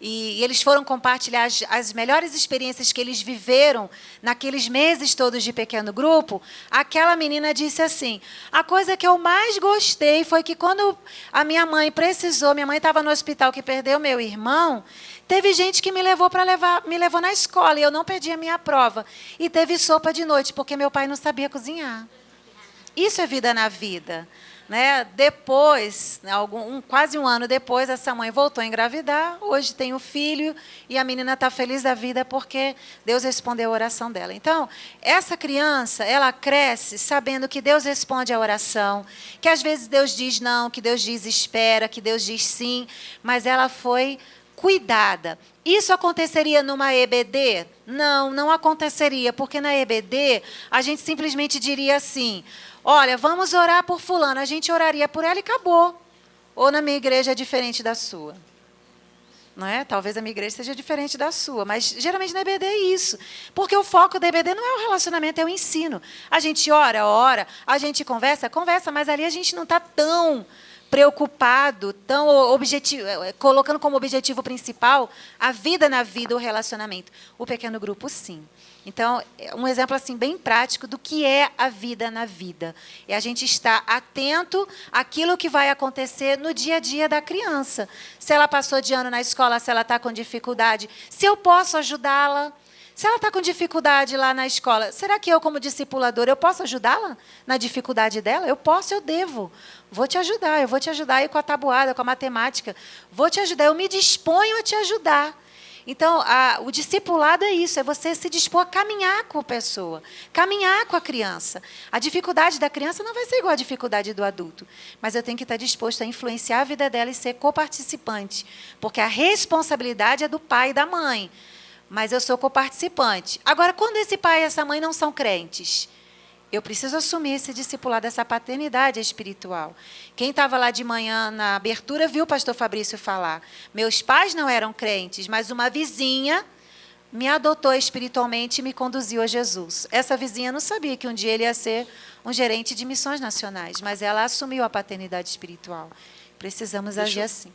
Speaker 3: e eles foram compartilhar as melhores experiências que eles viveram naqueles meses todos de pequeno grupo, aquela menina disse assim, a coisa que eu mais gostei foi que quando a minha mãe precisou, minha mãe estava no hospital que perdeu meu irmão, teve gente que me levou na escola e eu não perdi a minha prova. E teve sopa de noite, porque meu pai não sabia cozinhar. Isso é vida na vida. Né? Depois, quase um ano depois, essa mãe voltou a engravidar, hoje tem um filho, e a menina está feliz da vida porque Deus respondeu a oração dela. Então, essa criança, ela cresce sabendo que Deus responde a oração, que às vezes Deus diz não, que Deus diz espera, que Deus diz sim, mas ela foi cuidada. Isso aconteceria numa EBD? Não, não aconteceria, porque na EBD a gente simplesmente diria assim, olha, vamos orar por fulano, a gente oraria por ela e acabou. Ou na minha igreja é diferente da sua. Não é? Talvez a minha igreja seja diferente da sua, mas geralmente na EBD é isso. Porque o foco da EBD não é o relacionamento, é o ensino. A gente ora, a gente conversa, mas ali a gente não está tão preocupado, tão colocando como objetivo principal a vida na vida, o relacionamento. O pequeno grupo, sim. Então, um exemplo assim bem prático do que é a vida na vida. É a gente estar atento àquilo que vai acontecer no dia a dia da criança. Se ela passou de ano na escola, se ela está com dificuldade, se eu posso ajudá-la. Se ela está com dificuldade lá na escola, será que eu, como discipuladora, eu posso ajudá-la na dificuldade dela? Eu posso, eu devo. Vou te ajudar, eu vou te ajudar aí com a tabuada, com a matemática. Vou te ajudar, eu me disponho a te ajudar. Então, o discipulado é isso, é você se dispor a caminhar com a pessoa, caminhar com a criança. A dificuldade da criança não vai ser igual à dificuldade do adulto, mas eu tenho que estar disposto a influenciar a vida dela e ser coparticipante, porque a responsabilidade é do pai e da mãe, mas eu sou coparticipante. Agora, quando esse pai e essa mãe não são crentes, eu preciso assumir esse discipulado, essa paternidade espiritual. Quem estava lá de manhã na abertura viu o pastor Fabrício falar. Meus pais não eram crentes, mas uma vizinha me adotou espiritualmente e me conduziu a Jesus. Essa vizinha não sabia que um dia ele ia ser um gerente de missões nacionais, mas ela assumiu a paternidade espiritual. Precisamos agir assim.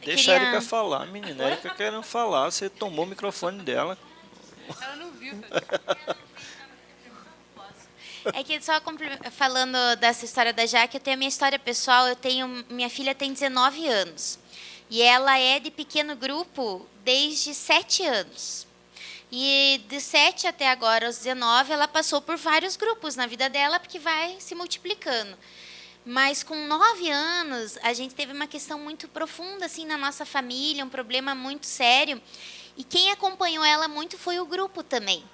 Speaker 2: Deixa a Erika falar, menina. A Erika querendo falar, você tomou o microfone dela.
Speaker 5: Ela não viu.
Speaker 4: É que só falando dessa história da Jaque, eu tenho a minha história pessoal. Minha filha tem 19 anos e ela é de pequeno grupo desde 7 anos. E de 7 até agora, aos 19, ela passou por vários grupos na vida dela, porque vai se multiplicando. Mas com 9 anos, a gente teve uma questão muito profunda assim na nossa família, um problema muito sério. E quem acompanhou ela muito foi o grupo também.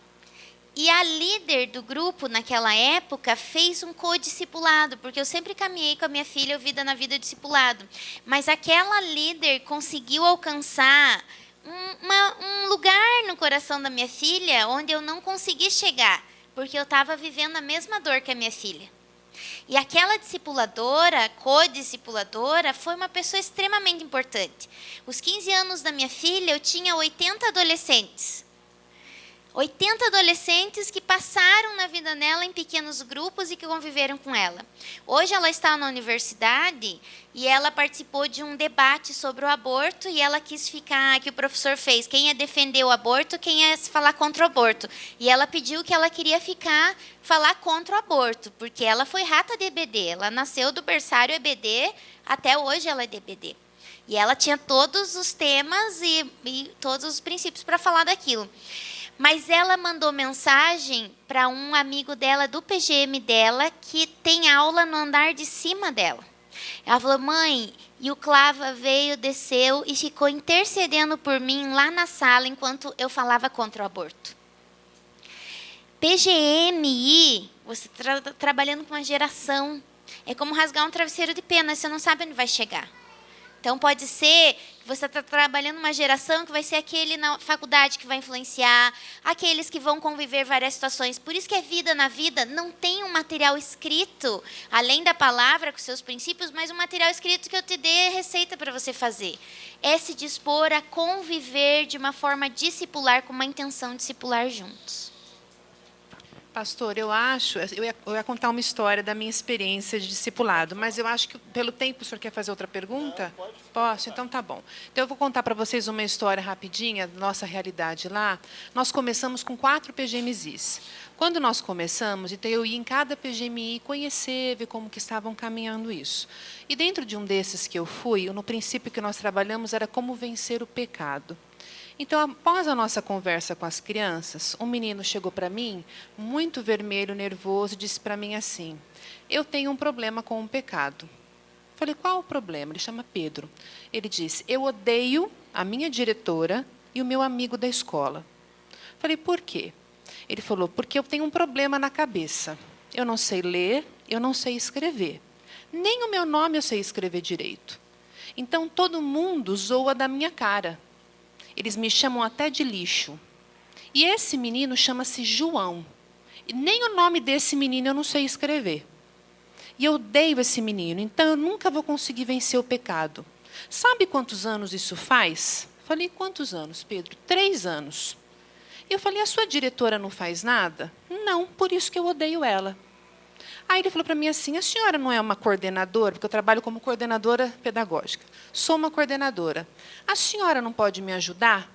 Speaker 4: E a líder do grupo, naquela época, fez um co-discipulado, porque eu sempre caminhei com a minha filha Vida na Vida discipulado. Mas aquela líder conseguiu alcançar um lugar no coração da minha filha onde eu não consegui chegar, porque eu estava vivendo a mesma dor que a minha filha. E aquela discipuladora, co-discipuladora, foi uma pessoa extremamente importante. Os 15 anos da minha filha, eu tinha 80 adolescentes. 80 adolescentes que passaram na vida dela em pequenos grupos e que conviveram com ela. Hoje ela está na universidade e ela participou de um debate sobre o aborto e ela quis ficar, que o professor fez, quem ia defender o aborto, quem ia falar contra o aborto. E ela pediu que ela queria falar contra o aborto, porque ela foi rata de EBD, ela nasceu do berçário EBD, até hoje ela é de EBD. E ela tinha todos os temas e todos os princípios para falar daquilo. Mas ela mandou mensagem para um amigo dela, do PGM dela, que tem aula no andar de cima dela. Ela falou: mãe, e o Clava veio, desceu e ficou intercedendo por mim lá na sala enquanto eu falava contra o aborto. PGMI, você está trabalhando com uma geração. É como rasgar um travesseiro de pena, você não sabe onde vai chegar. Então, pode ser que você está trabalhando uma geração que vai ser aquele na faculdade que vai influenciar, aqueles que vão conviver várias situações. Por isso que a Vida na Vida não tem um material escrito, além da palavra com seus princípios, mas um material escrito que eu te dê receita para você fazer. É se dispor a conviver de uma forma discipular, com uma intenção discipular juntos.
Speaker 5: Pastor, eu ia contar uma história da minha experiência de discipulado, mas eu acho que, pelo tempo, o senhor quer fazer outra pergunta? Posso? Então, tá bom. Então, eu vou contar para vocês uma história rapidinha da nossa realidade lá. Nós começamos com 4 PGMIs. Quando nós começamos, então eu ia em cada PGMI conhecer, ver como que estavam caminhando isso. E dentro de um desses que eu fui, no princípio que nós trabalhamos era como vencer o pecado. Então, após a nossa conversa com as crianças, um menino chegou para mim, muito vermelho, nervoso, e disse para mim assim: eu tenho um problema com o pecado. Falei: qual o problema? Ele chama Pedro. Ele disse: eu odeio a minha diretora e o meu amigo da escola. Falei: por quê? Ele falou: porque eu tenho um problema na cabeça. Eu não sei ler, eu não sei escrever. Nem o meu nome eu sei escrever direito. Então, todo mundo zoa da minha cara. Eles me chamam até de lixo. E esse menino chama-se João. E nem o nome desse menino eu não sei escrever. E eu odeio esse menino, então eu nunca vou conseguir vencer o pecado. Sabe quantos anos isso faz? Falei: quantos anos, Pedro? 3 anos. E eu falei: a sua diretora não faz nada? Não, por isso que eu odeio ela. Aí ele falou para mim assim: a senhora não é uma coordenadora? Porque eu trabalho como coordenadora pedagógica. Sou uma coordenadora. A senhora não pode me ajudar?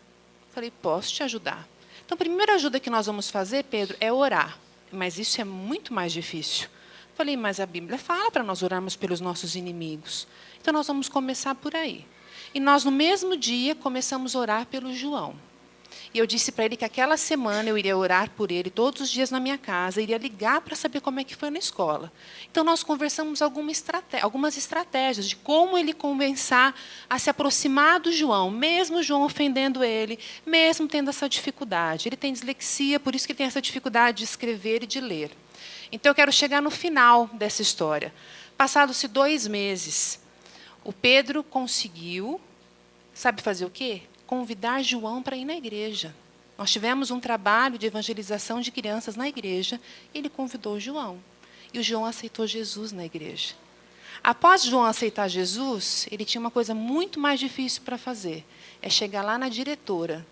Speaker 5: Falei: posso te ajudar. Então, a primeira ajuda que nós vamos fazer, Pedro, é orar. Mas isso é muito mais difícil. Falei: mas a Bíblia fala para nós orarmos pelos nossos inimigos. Então, nós vamos começar por aí. E nós, no mesmo dia, começamos a orar pelo João. E eu disse para ele que aquela semana eu iria orar por ele todos os dias na minha casa, iria ligar para saber como é que foi na escola. Então, nós conversamos algumas estratégias de como ele convencer a se aproximar do João, mesmo o João ofendendo ele, mesmo tendo essa dificuldade. Ele tem dislexia, por isso que tem essa dificuldade de escrever e de ler. Então, eu quero chegar no final dessa história. Passados-se 2 meses, o Pedro conseguiu, sabe fazer o quê? Convidar João para ir na igreja. Nós tivemos um trabalho de evangelização de crianças na igreja. Ele convidou o João. E o João aceitou Jesus na igreja. Após João aceitar Jesus, ele tinha uma coisa muito mais difícil para fazer, é chegar lá na diretora.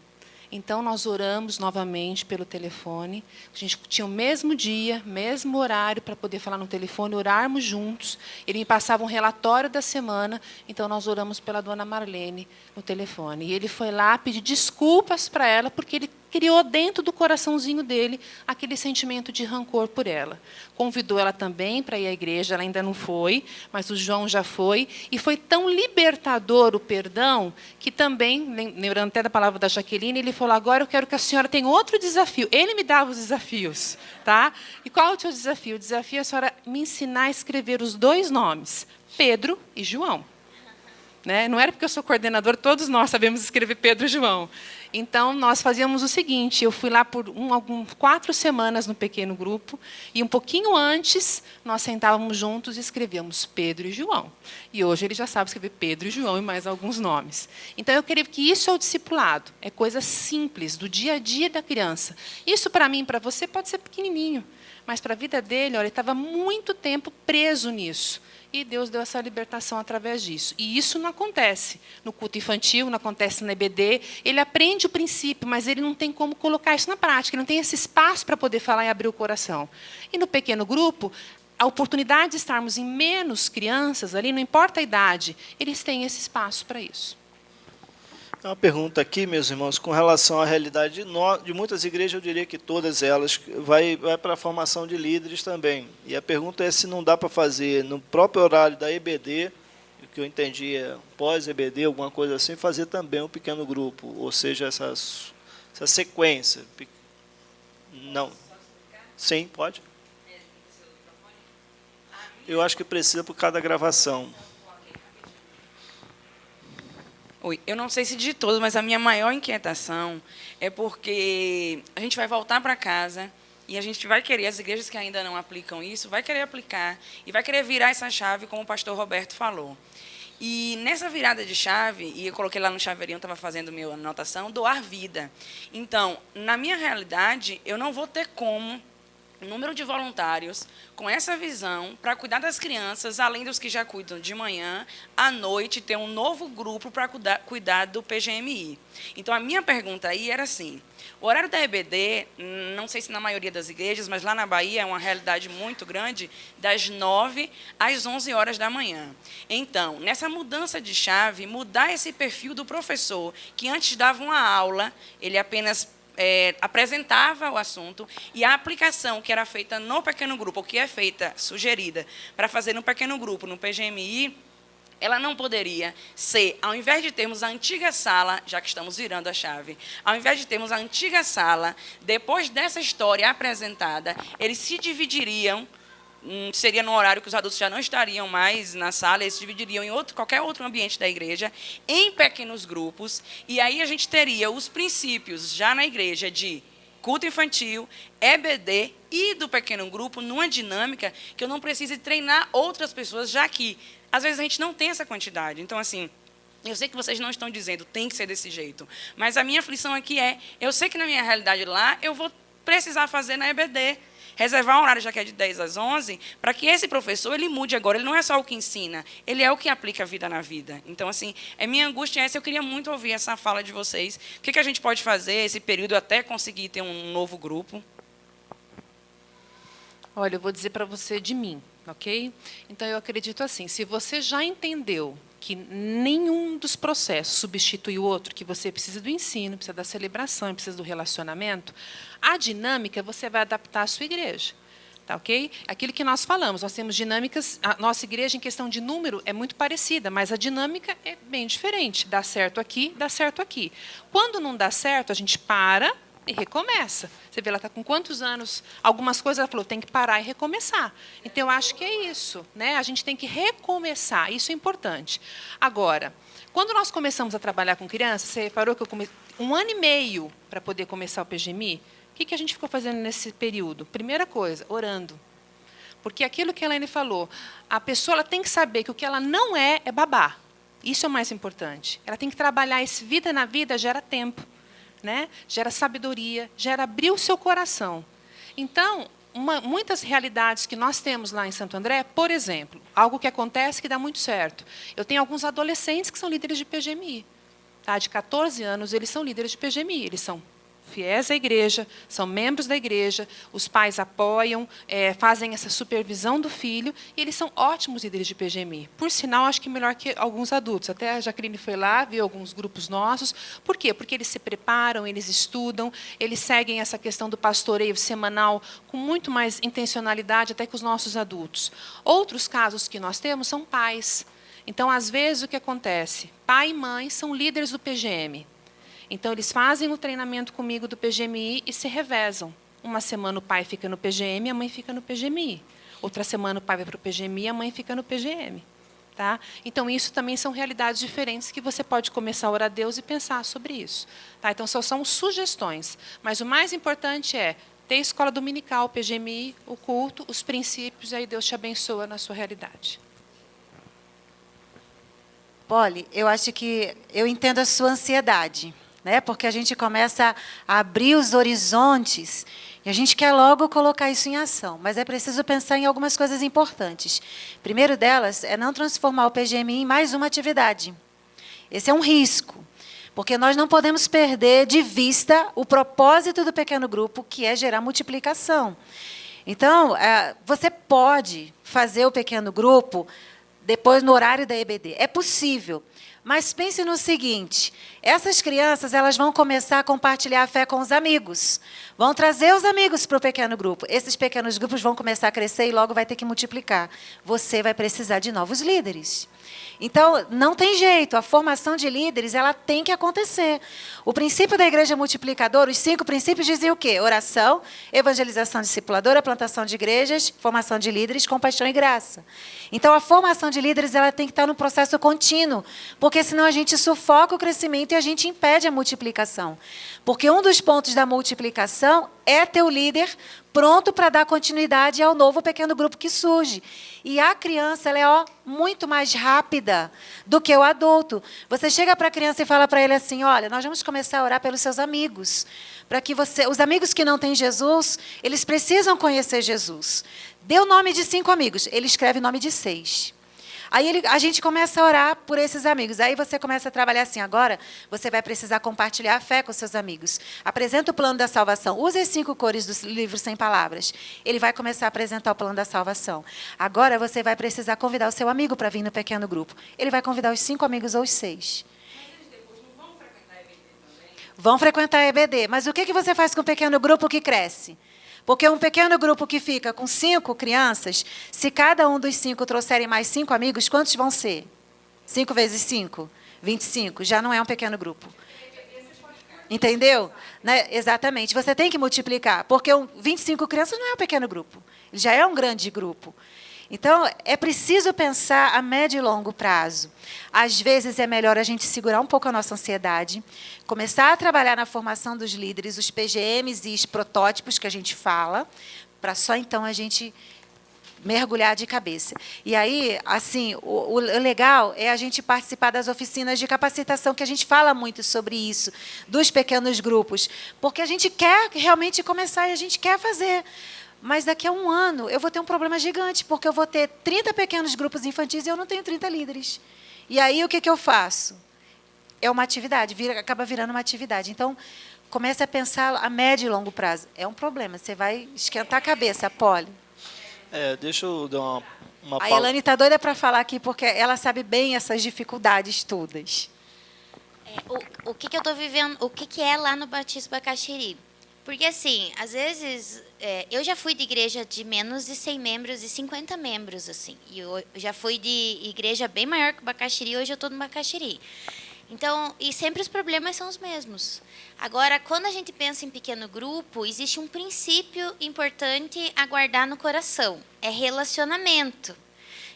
Speaker 5: Então, nós oramos novamente pelo telefone. A gente tinha o mesmo dia, mesmo horário para poder falar no telefone, orarmos juntos. Ele me passava um relatório da semana, então nós oramos pela dona Marlene no telefone. E ele foi lá pedir desculpas para ela, porque ele criou dentro do coraçãozinho dele aquele sentimento de rancor por ela. Convidou ela também para ir à igreja, ela ainda não foi, mas o João já foi. E foi tão libertador o perdão, que também, lembrando até da palavra da Jaqueline, ele falou, agora eu quero que a senhora tenha outro desafio. Ele me dava os desafios. Tá? E qual é o seu desafio? O desafio é a senhora me ensinar a escrever os 2 nomes, Pedro e João. Né? Não era porque eu sou coordenador, todos nós sabemos escrever Pedro e João. Então, nós fazíamos o seguinte, eu fui lá por 4 semanas no pequeno grupo, e um pouquinho antes, nós sentávamos juntos e escrevíamos Pedro e João. E hoje ele já sabe escrever Pedro e João e mais alguns nomes. Então, eu creio que isso é o discipulado, é coisa simples, do dia a dia da criança. Isso, para mim e para você, pode ser pequenininho, mas para a vida dele, olha, ele estava muito tempo preso nisso. E Deus deu essa libertação através disso. E isso não acontece no culto infantil, não acontece na EBD. Ele aprende o princípio, mas ele não tem como colocar isso na prática. Ele não tem esse espaço para poder falar e abrir o coração. E no pequeno grupo, a oportunidade de estarmos em menos crianças, ali, não importa a idade, eles têm esse espaço para isso.
Speaker 2: Uma pergunta aqui, meus irmãos, com relação à realidade de muitas igrejas, eu diria que todas elas, vai para a formação de líderes também. E a pergunta é se não dá para fazer no próprio horário da EBD, o que eu entendi é pós-EBD, alguma coisa assim, fazer também um pequeno grupo, ou seja, essa sequência. Não. Sim, pode? Eu acho que precisa por cada gravação.
Speaker 6: Oi, eu não sei se de todos, mas a minha maior inquietação é porque a gente vai voltar para casa e a gente vai querer, as igrejas que ainda não aplicam isso, vai querer aplicar e vai querer virar essa chave, como o pastor Roberto falou. E nessa virada de chave, e eu coloquei lá no chaveirinho, estava fazendo minha anotação, doar vida. Então, na minha realidade, eu não vou ter como número de voluntários com essa visão para cuidar das crianças, além dos que já cuidam de manhã, à noite, ter um novo grupo para cuidar do PGMI. Então, a minha pergunta aí era assim, o horário da EBD, não sei se na maioria das igrejas, mas lá na Bahia é uma realidade muito grande, das 9 às 11 horas da manhã. Então, nessa mudança de chave, mudar esse perfil do professor, que antes dava uma aula, ele apenas apresentava o assunto, e a aplicação que era feita no pequeno grupo, ou que é feita, sugerida, para fazer no pequeno grupo, no PGMI, ela não poderia ser, ao invés de termos a antiga sala, já que estamos virando a chave, ao invés de termos a antiga sala, depois dessa história apresentada, eles se dividiriam, seria no horário que os adultos já não estariam mais na sala, eles se dividiriam em qualquer outro ambiente da igreja, em pequenos grupos, e aí a gente teria os princípios já na igreja de culto infantil, EBD e do pequeno grupo, numa dinâmica que eu não precise treinar outras pessoas, já que, às vezes, a gente não tem essa quantidade. Então, assim, eu sei que vocês não estão dizendo tem que ser desse jeito, mas a minha aflição aqui eu sei que na minha realidade lá, eu vou precisar fazer na EBD, reservar um horário, já que é de 10 às 11, para que esse professor ele mude agora. Ele não é só o que ensina, ele é o que aplica a vida na vida. Então, assim, minha angústia é essa. Eu queria muito ouvir essa fala de vocês. O que a gente pode fazer esse período até conseguir ter um novo grupo?
Speaker 5: Olha, eu vou dizer para você de mim, ok? Então, eu acredito assim, se você já entendeu que nenhum dos processos substitui o outro, que você precisa do ensino, precisa da celebração, precisa do relacionamento, a dinâmica você vai adaptar à sua igreja. Tá, ok? Aquilo que nós falamos, nós temos dinâmicas, a nossa igreja, em questão de número, é muito parecida, mas a dinâmica é bem diferente. Dá certo aqui, dá certo aqui. Quando não dá certo, a gente para e recomeça. Você vê, ela está com quantos anos? Algumas coisas ela falou, tem que parar e recomeçar. Então, eu acho que é isso. Né? A gente tem que recomeçar, isso é importante. Agora, quando nós começamos a trabalhar com crianças, você reparou que eu comecei 1 ano e meio para poder começar o PGMI? O que a gente ficou fazendo nesse período? Primeira coisa, orando. Porque aquilo que a Elaine falou, a pessoa ela tem que saber que o que ela não é babá. Isso é o mais importante. Ela tem que trabalhar esse vida na vida, gera tempo. Né? Gera sabedoria, gera abrir o seu coração. Então, muitas realidades que nós temos lá em Santo André, por exemplo, algo que acontece que dá muito certo. Eu tenho alguns adolescentes que são líderes de PGMI. Tá? De 14 anos, eles são líderes de PGMI. Eles são fiéis à igreja, são membros da igreja, os pais apoiam, fazem essa supervisão do filho, e eles são ótimos líderes de PGMI. Por sinal, acho que melhor que alguns adultos. Até a Jaqueline foi lá, viu alguns grupos nossos. Por quê? Porque eles se preparam, eles estudam, eles seguem essa questão do pastoreio semanal com muito mais intencionalidade até que os nossos adultos. Outros casos que nós temos são pais. Então, às vezes, o que acontece? Pai e mãe são líderes do PGM. Então, eles fazem o treinamento comigo do PGMI e se revezam. Uma semana o pai fica no PGM, a mãe fica no PGMI. Outra semana o pai vai para o PGMI, a mãe fica no PGM. Tá? Então, isso também são realidades diferentes que você pode começar a orar a Deus e pensar sobre isso. Tá? Então, só são sugestões. Mas o mais importante é ter escola dominical, PGMI, o culto, os princípios, e aí Deus te abençoa na sua realidade.
Speaker 3: Polly, eu acho que eu entendo a sua ansiedade, né? Porque a gente começa a abrir os horizontes e a gente quer logo colocar isso em ação, mas é preciso pensar em algumas coisas importantes. Primeiro delas é não transformar o PGMI em mais uma atividade. Esse é um risco, porque nós não podemos perder de vista o propósito do pequeno grupo, que é gerar multiplicação. Então, você pode fazer o pequeno grupo depois no horário da EBD. É possível. Mas pense no seguinte, essas crianças elas vão começar a compartilhar a fé com os amigos. Vão trazer os amigos para o pequeno grupo. Esses pequenos grupos vão começar a crescer e logo vai ter que multiplicar. Você vai precisar de novos líderes. Então, não tem jeito, a formação de líderes ela tem que acontecer. O princípio da igreja multiplicadora, os 5 princípios dizem o quê? Oração, evangelização discipuladora, plantação de igrejas, formação de líderes, compaixão e graça. Então, a formação de líderes ela tem que estar num processo contínuo, porque senão a gente sufoca o crescimento e a gente impede a multiplicação. Porque um dos pontos da multiplicação é ter o líder pronto para dar continuidade ao novo pequeno grupo que surge. E a criança ela é muito mais rápida do que o adulto. Você chega para a criança e fala para ele assim, olha, nós vamos começar a orar pelos seus amigos, para que os amigos que não têm Jesus, eles precisam conhecer Jesus. Dê o nome de 5 amigos, ele escreve o nome de 6. Aí a gente começa a orar por esses amigos. Aí você começa a trabalhar assim, agora você vai precisar compartilhar a fé com seus amigos. Apresenta o plano da salvação. Use as 5 cores do livro Sem Palavras. Ele vai começar a apresentar o plano da salvação. Agora você vai precisar convidar o seu amigo para vir no pequeno grupo. Ele vai convidar os 5 amigos ou os 6. Vão frequentar a EBD. Mas o que você faz com o pequeno grupo que cresce? Porque um pequeno grupo que fica com 5 crianças, se cada um dos 5 trouxerem mais 5 amigos, quantos vão ser? 5 vezes 5? 25. Já não é um pequeno grupo. Entendeu? Né? Exatamente. Você tem que multiplicar, porque 25 crianças não é um pequeno grupo. Já é um grande grupo. Então, é preciso pensar a médio e longo prazo. Às vezes, é melhor a gente segurar um pouco a nossa ansiedade, começar a trabalhar na formação dos líderes, os PGMs e os protótipos que a gente fala, para só então a gente mergulhar de cabeça. E aí, assim, o legal é a gente participar das oficinas de capacitação, que a gente fala muito sobre isso, dos pequenos grupos, porque a gente quer realmente começar e a gente quer fazer. Mas daqui a 1 ano eu vou ter um problema gigante, porque eu vou ter 30 pequenos grupos infantis e eu não tenho 30 líderes. E aí o que eu faço? É uma atividade, acaba virando uma atividade. Então, comece a pensar a médio e longo prazo. É um problema, você vai esquentar a cabeça, Polly.
Speaker 2: Deixa eu dar uma
Speaker 3: A Elane está doida para falar aqui, porque ela sabe bem essas dificuldades todas.
Speaker 4: O que eu estou vivendo, o que é lá no Batismo Bacaxiri? Porque, assim, às vezes, eu já fui de igreja de menos de 100 membros e 50 membros, assim. E eu já fui de igreja bem maior que o Bacaxiri, hoje eu estou no Bacaxiri. Então, e sempre os problemas são os mesmos. Agora, quando a gente pensa em pequeno grupo, existe um princípio importante a guardar no coração. É relacionamento.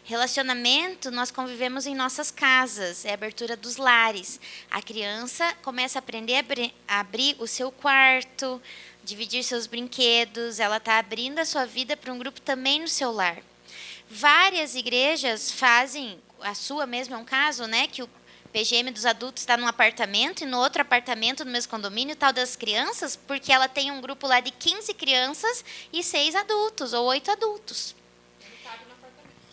Speaker 4: Relacionamento, nós convivemos em nossas casas, é a abertura dos lares. A criança começa a aprender a abrir o seu quarto, dividir seus brinquedos, ela está abrindo a sua vida para um grupo também no seu lar. Várias igrejas fazem, a sua mesmo é um caso, né, que o PGM dos adultos está num apartamento e no outro apartamento, no mesmo condomínio, tal das crianças, porque ela tem um grupo lá de 15 crianças e 6 adultos, ou 8 adultos.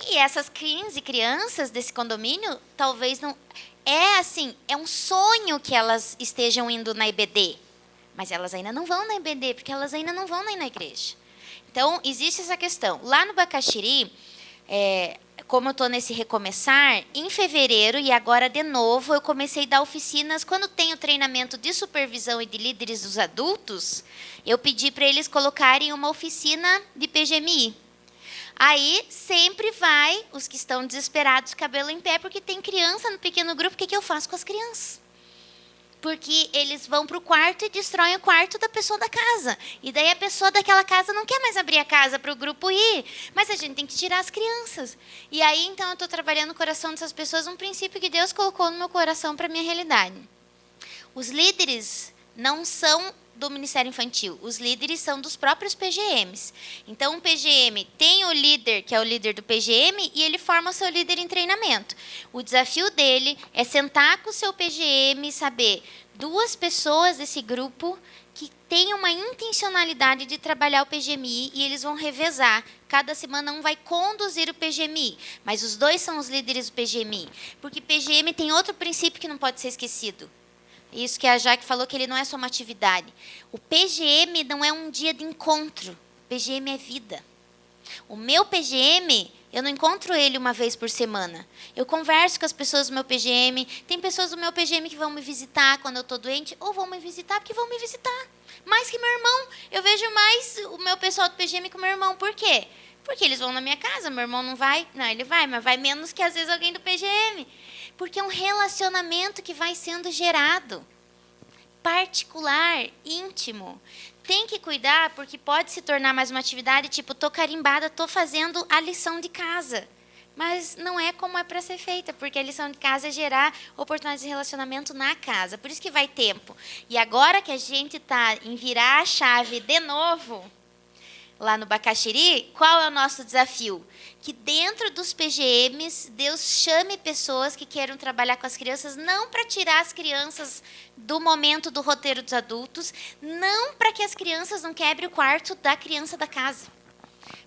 Speaker 4: E essas 15 crianças desse condomínio, talvez não... É assim, é um sonho que elas estejam indo na IBD, mas elas ainda não vão na IBD, porque elas ainda não vão nem na igreja. Então, existe essa questão. Lá no Bacaxiri, como eu estou nesse recomeçar, em fevereiro, e agora de novo, eu comecei a dar oficinas. Quando tem o treinamento de supervisão e de líderes dos adultos, eu pedi para eles colocarem uma oficina de PGMI. Aí, sempre vai os que estão desesperados, cabelo em pé, porque tem criança no pequeno grupo. O que eu faço com as crianças? Porque eles vão para o quarto e destroem o quarto da pessoa da casa. E daí a pessoa daquela casa não quer mais abrir a casa para o grupo ir. Mas a gente tem que tirar as crianças. E aí, então, eu estou trabalhando no coração dessas pessoas um princípio que Deus colocou no meu coração para a minha realidade. Os líderes não são do Ministério Infantil. Os líderes são dos próprios PGMs. Então, o PGM tem o líder, que é o líder do PGM, e ele forma o seu líder em treinamento. O desafio dele é sentar com o seu PGM e saber 2 pessoas desse grupo que têm uma intencionalidade de trabalhar o PGMI e eles vão revezar. Cada semana um vai conduzir o PGMI, mas os 2 são os líderes do PGMI. Porque PGM tem outro princípio que não pode ser esquecido. Isso que a Jaque falou, que ele não é só uma atividade. O PGM não é um dia de encontro. O PGM é vida. O meu PGM, eu não encontro ele uma vez por semana. Eu converso com as pessoas do meu PGM. Tem pessoas do meu PGM que vão me visitar quando eu estou doente, ou vão me visitar porque vão me visitar. Mais que meu irmão. Eu vejo mais o meu pessoal do PGM que o meu irmão. Por quê? Porque eles vão na minha casa. Meu irmão não vai? Não, ele vai, mas vai menos que às vezes alguém do PGM. Porque é um relacionamento que vai sendo gerado. Particular, íntimo. Tem que cuidar, porque pode se tornar mais uma atividade, tipo, estou carimbada, estou fazendo a lição de casa. Mas não é como é para ser feita, porque a lição de casa é gerar oportunidades de relacionamento na casa. Por isso que vai tempo. E agora que a gente está em virar a chave de novo, lá no Bacaxiri, qual é o nosso desafio? Que dentro dos PGMs, Deus chame pessoas que queiram trabalhar com as crianças, não para tirar as crianças do momento do roteiro dos adultos, não para que as crianças não quebrem o quarto da criança da casa,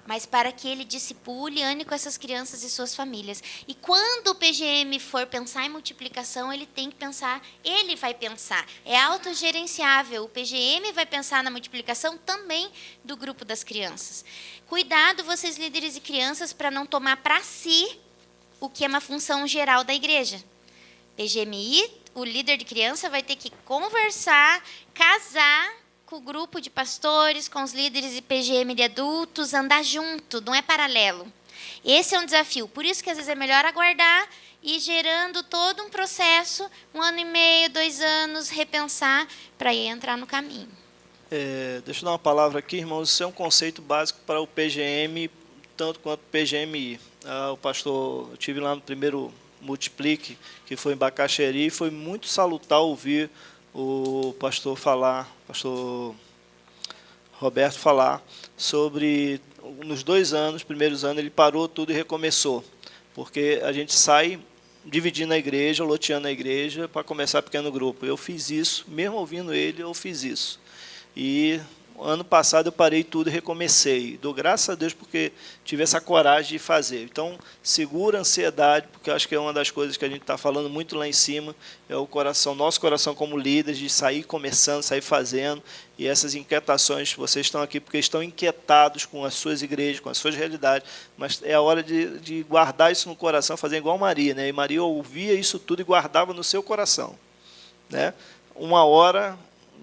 Speaker 4: mas para que ele discipule e ande com essas crianças e suas famílias. E quando o PGM for pensar em multiplicação, ele tem que pensar, ele vai pensar, é autogerenciável. O PGM vai pensar na multiplicação também do grupo das crianças. Cuidado, vocês líderes e crianças, para não tomar para si o que é uma função geral da igreja. PGMI, o líder de criança vai ter que conversar, casar com o grupo de pastores, com os líderes de PGM de adultos, andar junto, não é paralelo. Esse é um desafio. Por isso que às vezes é melhor aguardar e ir gerando todo um processo, 1 ano e meio, 2 anos, repensar para ir entrar no caminho.
Speaker 2: Deixa eu dar uma palavra aqui, irmãos. Isso é um conceito básico para o PGM, tanto quanto o PGMI. O pastor, eu tive lá no primeiro Multiplique, que foi em Bacaxiri, e foi muito salutar ouvir o pastor Roberto falar sobre, nos 2 anos, primeiros anos, ele parou tudo e recomeçou, porque a gente sai dividindo a igreja, loteando a igreja, para começar pequeno grupo. Eu fiz isso, mesmo ouvindo ele, eu fiz isso. E ano passado eu parei tudo e recomecei. Dou graças a Deus porque tive essa coragem de fazer. Então, segura a ansiedade, porque eu acho que é uma das coisas que a gente está falando muito lá em cima, é o coração, nosso coração como líderes, de sair começando, sair fazendo. E essas inquietações, vocês estão aqui porque estão inquietados com as suas igrejas, com as suas realidades, mas é a hora de guardar isso no coração, fazer igual Maria, né? E Maria ouvia isso tudo e guardava no seu coração, né? Uma hora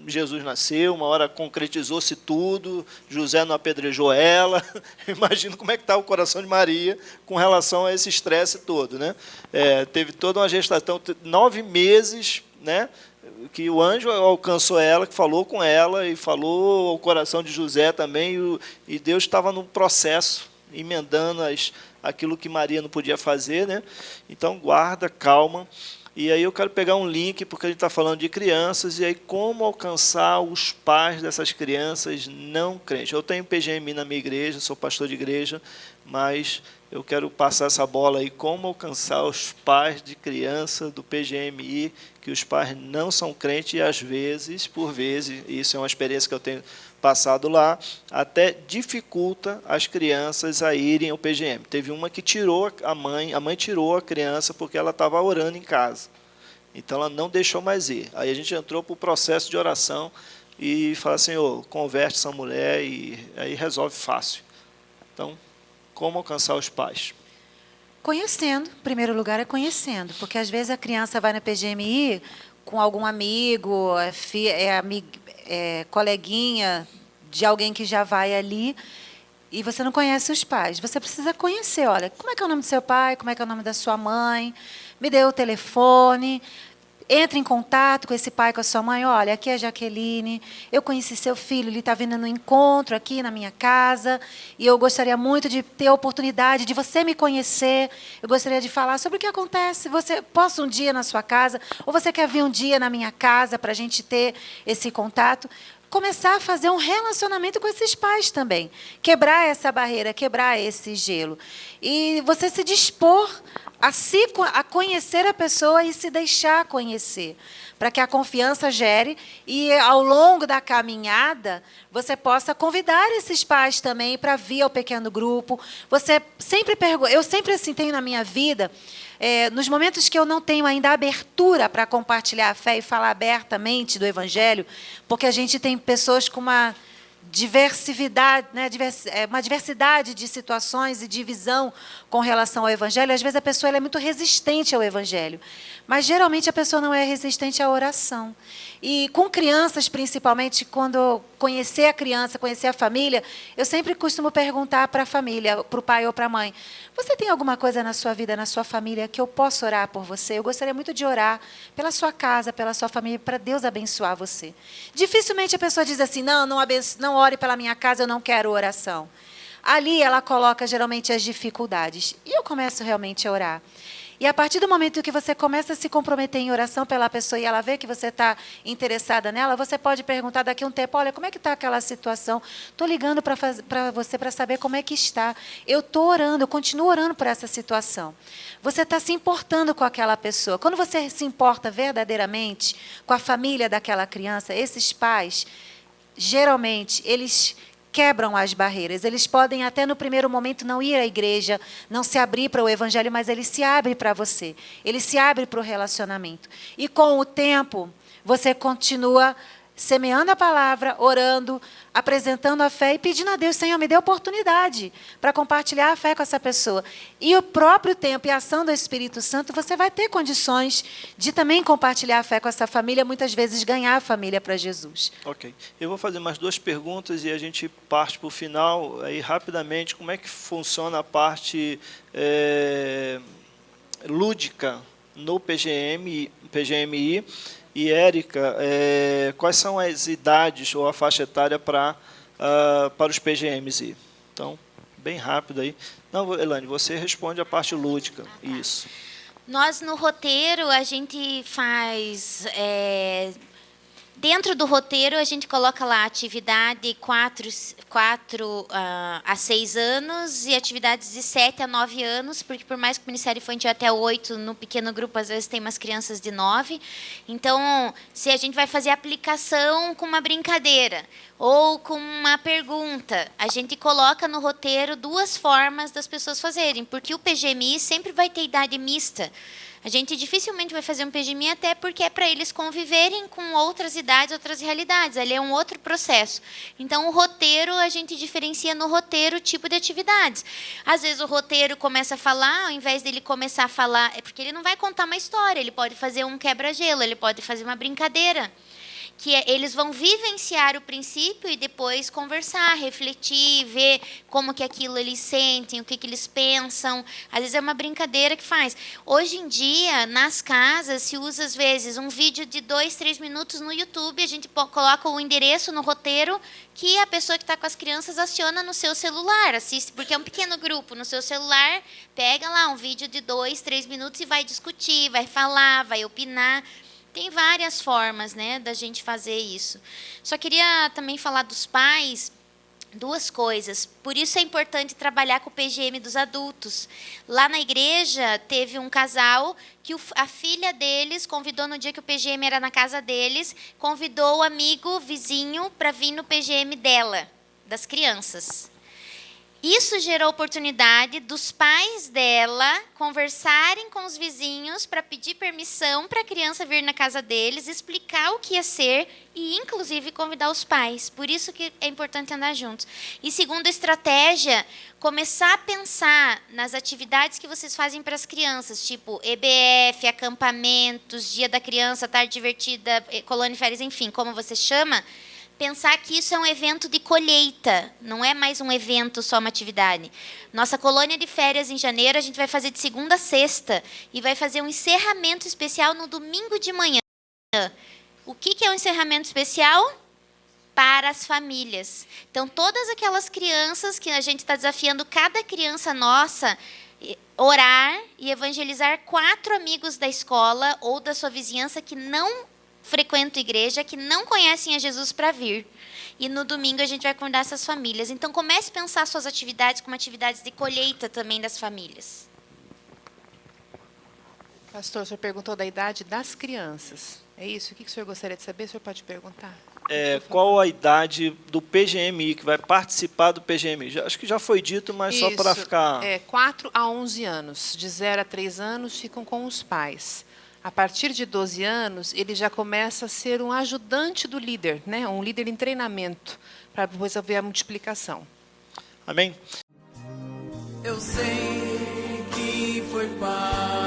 Speaker 2: Jesus nasceu, uma hora concretizou-se tudo, José não apedrejou ela. Imagino como é que está o coração de Maria com relação a esse estresse todo, né? Teve toda uma gestação, 9 meses, né, que o anjo alcançou ela, que falou com ela e falou ao coração de José também, e Deus estava no processo, emendando aquilo que Maria não podia fazer, né? Então, guarda, calma. E aí eu quero pegar um link, porque a gente está falando de crianças, e aí como alcançar os pais dessas crianças não crentes. Eu tenho PGMI na minha igreja, sou pastor de igreja, mas eu quero passar essa bola aí, como alcançar os pais de criança do PGMI, que os pais não são crentes e, às vezes, por vezes, isso é uma experiência que eu tenho passado lá, até dificulta as crianças a irem ao PGM. Teve uma que tirou a mãe tirou a criança porque ela estava orando em casa. Então, ela não deixou mais ir. Aí a gente entrou para o processo de oração e fala, Senhor, converte essa mulher, e aí resolve fácil. Então, como alcançar os pais?
Speaker 3: Conhecendo, em primeiro lugar é conhecendo, porque às vezes a criança vai na PGMI com algum amigo, coleguinha de alguém que já vai ali, e você não conhece os pais. Você precisa conhecer, olha, como é que é o nome do seu pai, como é que é o nome da sua mãe, me dê o telefone, entre em contato com esse pai, com a sua mãe. Olha, aqui é a Jaqueline, eu conheci seu filho, ele está vindo no encontro aqui na minha casa, e eu gostaria muito de ter a oportunidade de você me conhecer, eu gostaria de falar sobre o que acontece. Você posso um dia na sua casa, ou você quer vir um dia na minha casa para a gente ter esse contato? Começar a fazer um relacionamento com esses pais também. Quebrar essa barreira, quebrar esse gelo. E você se dispor a conhecer a pessoa e se deixar conhecer, para que a confiança gere e, ao longo da caminhada, você possa convidar esses pais também para vir ao pequeno grupo. Você sempre eu sempre assim tenho na minha vida, nos momentos que eu não tenho ainda abertura para compartilhar a fé e falar abertamente do Evangelho, porque a gente tem pessoas com uma diversidade, né, uma diversidade de situações e de visão com relação ao Evangelho. Às vezes a pessoa ela é muito resistente ao Evangelho, mas geralmente a pessoa não é resistente à oração. E com crianças, principalmente, quando eu conhecer a criança, conhecer a família, eu sempre costumo perguntar para a família, para o pai ou para a mãe, você tem alguma coisa na sua vida, na sua família, que eu possa orar por você? Eu gostaria muito de orar pela sua casa, pela sua família, para Deus abençoar você. Dificilmente a pessoa diz assim, não ore pela minha casa, eu não quero oração. Ali ela coloca geralmente as dificuldades. E eu começo realmente a orar. E a partir do momento que você começa a se comprometer em oração pela pessoa e ela vê que você está interessada nela, você pode perguntar daqui a um tempo, olha, como é que está aquela situação? Estou ligando para você para saber como é que está. Eu estou orando, eu continuo orando por essa situação. Você está se importando com aquela pessoa. Quando você se importa verdadeiramente com a família daquela criança, esses pais, geralmente, eles quebram as barreiras. Eles podem até no primeiro momento não ir à igreja, não se abrir para o Evangelho, mas eles se abrem para você. Eles se abrem para o relacionamento. E com o tempo, você continua semeando a palavra, orando, apresentando a fé e pedindo a Deus, Senhor, me dê oportunidade para compartilhar a fé com essa pessoa. E o próprio tempo e a ação do Espírito Santo, você vai ter condições de também compartilhar a fé com essa família, muitas vezes ganhar a família para Jesus.
Speaker 2: Ok. Eu vou fazer mais 2 perguntas e a gente parte para o final. Aí, rapidamente, como é que funciona a parte lúdica no PGMI? E, Érica, quais são as idades ou a faixa etária para os PGMs? Então, bem rápido aí. Não, Elaine, você responde a parte lúdica. Isso.
Speaker 4: Nós, no roteiro, a gente faz... dentro do roteiro, a gente coloca lá atividade 4 a 6 anos e atividades de 7 a 9 anos, porque por mais que o Ministério Infantil até 8, no pequeno grupo, às vezes tem umas crianças de 9. Então, se a gente vai fazer aplicação com uma brincadeira ou com uma pergunta, a gente coloca no roteiro 2 formas das pessoas fazerem, porque o PGMI sempre vai ter idade mista. A gente dificilmente vai fazer um PGMI até porque é para eles conviverem com outras idades, outras realidades. Ali é um outro processo. Então, o roteiro, a gente diferencia no roteiro o tipo de atividades. Às vezes, o roteiro começa a falar, ao invés dele começar a falar... É porque ele não vai contar uma história, ele pode fazer um quebra-gelo, ele pode fazer uma brincadeira. Eles vão vivenciar o princípio e depois conversar, refletir, ver como que aquilo eles sentem, o que eles pensam. Às vezes é uma brincadeira que faz. Hoje em dia, nas casas, se usa às vezes um vídeo de 2, 3 minutos no YouTube, a gente coloca o endereço no roteiro que a pessoa que está com as crianças aciona no seu celular, assiste, porque é um pequeno grupo, no seu celular, pega lá um vídeo de 2, 3 minutos e vai discutir, vai falar, vai opinar. Tem várias formas, né, da gente fazer isso. Só queria também falar dos pais. Duas coisas. Por isso é importante trabalhar com o PGM dos adultos. Lá na igreja, teve um casal que a filha deles convidou, no dia que o PGM era na casa deles, convidou o amigo, vizinho, para vir no PGM dela, das crianças. Isso gerou oportunidade dos pais dela conversarem com os vizinhos para pedir permissão para a criança vir na casa deles, explicar o que ia ser e, inclusive, convidar os pais. Por isso que é importante andar juntos. E, segunda estratégia, começar a pensar nas atividades que vocês fazem para as crianças, tipo EBF, acampamentos, Dia da Criança, Tarde Divertida, Colônia de Férias, enfim, como você chama. Pensar que isso é um evento de colheita, não é mais um evento, só uma atividade. Nossa colônia de férias em janeiro, a gente vai fazer de segunda a sexta e vai fazer um encerramento especial no domingo de manhã. O que é um encerramento especial? Para as famílias. Então, todas aquelas crianças que a gente está desafiando, cada criança nossa, orar e evangelizar 4 amigos da escola ou da sua vizinhança que não frequentam igreja, que não conhecem a Jesus para vir. E no domingo a gente vai convidar essas famílias. Então, comece a pensar suas atividades como atividades de colheita também das famílias.
Speaker 5: Pastor, o senhor perguntou da idade das crianças. É isso? O que o senhor gostaria de saber? O senhor pode perguntar?
Speaker 2: Qual a idade do PGMI, que vai participar do PGMI? Acho que já foi dito, mas só para ficar...
Speaker 5: 4 a 11 anos. De 0 a 3 anos ficam com os pais. A partir de 12 anos, ele já começa a ser um ajudante do líder, né? Um líder em treinamento, para depois haver a multiplicação.
Speaker 2: Amém?
Speaker 1: Eu sei que foi para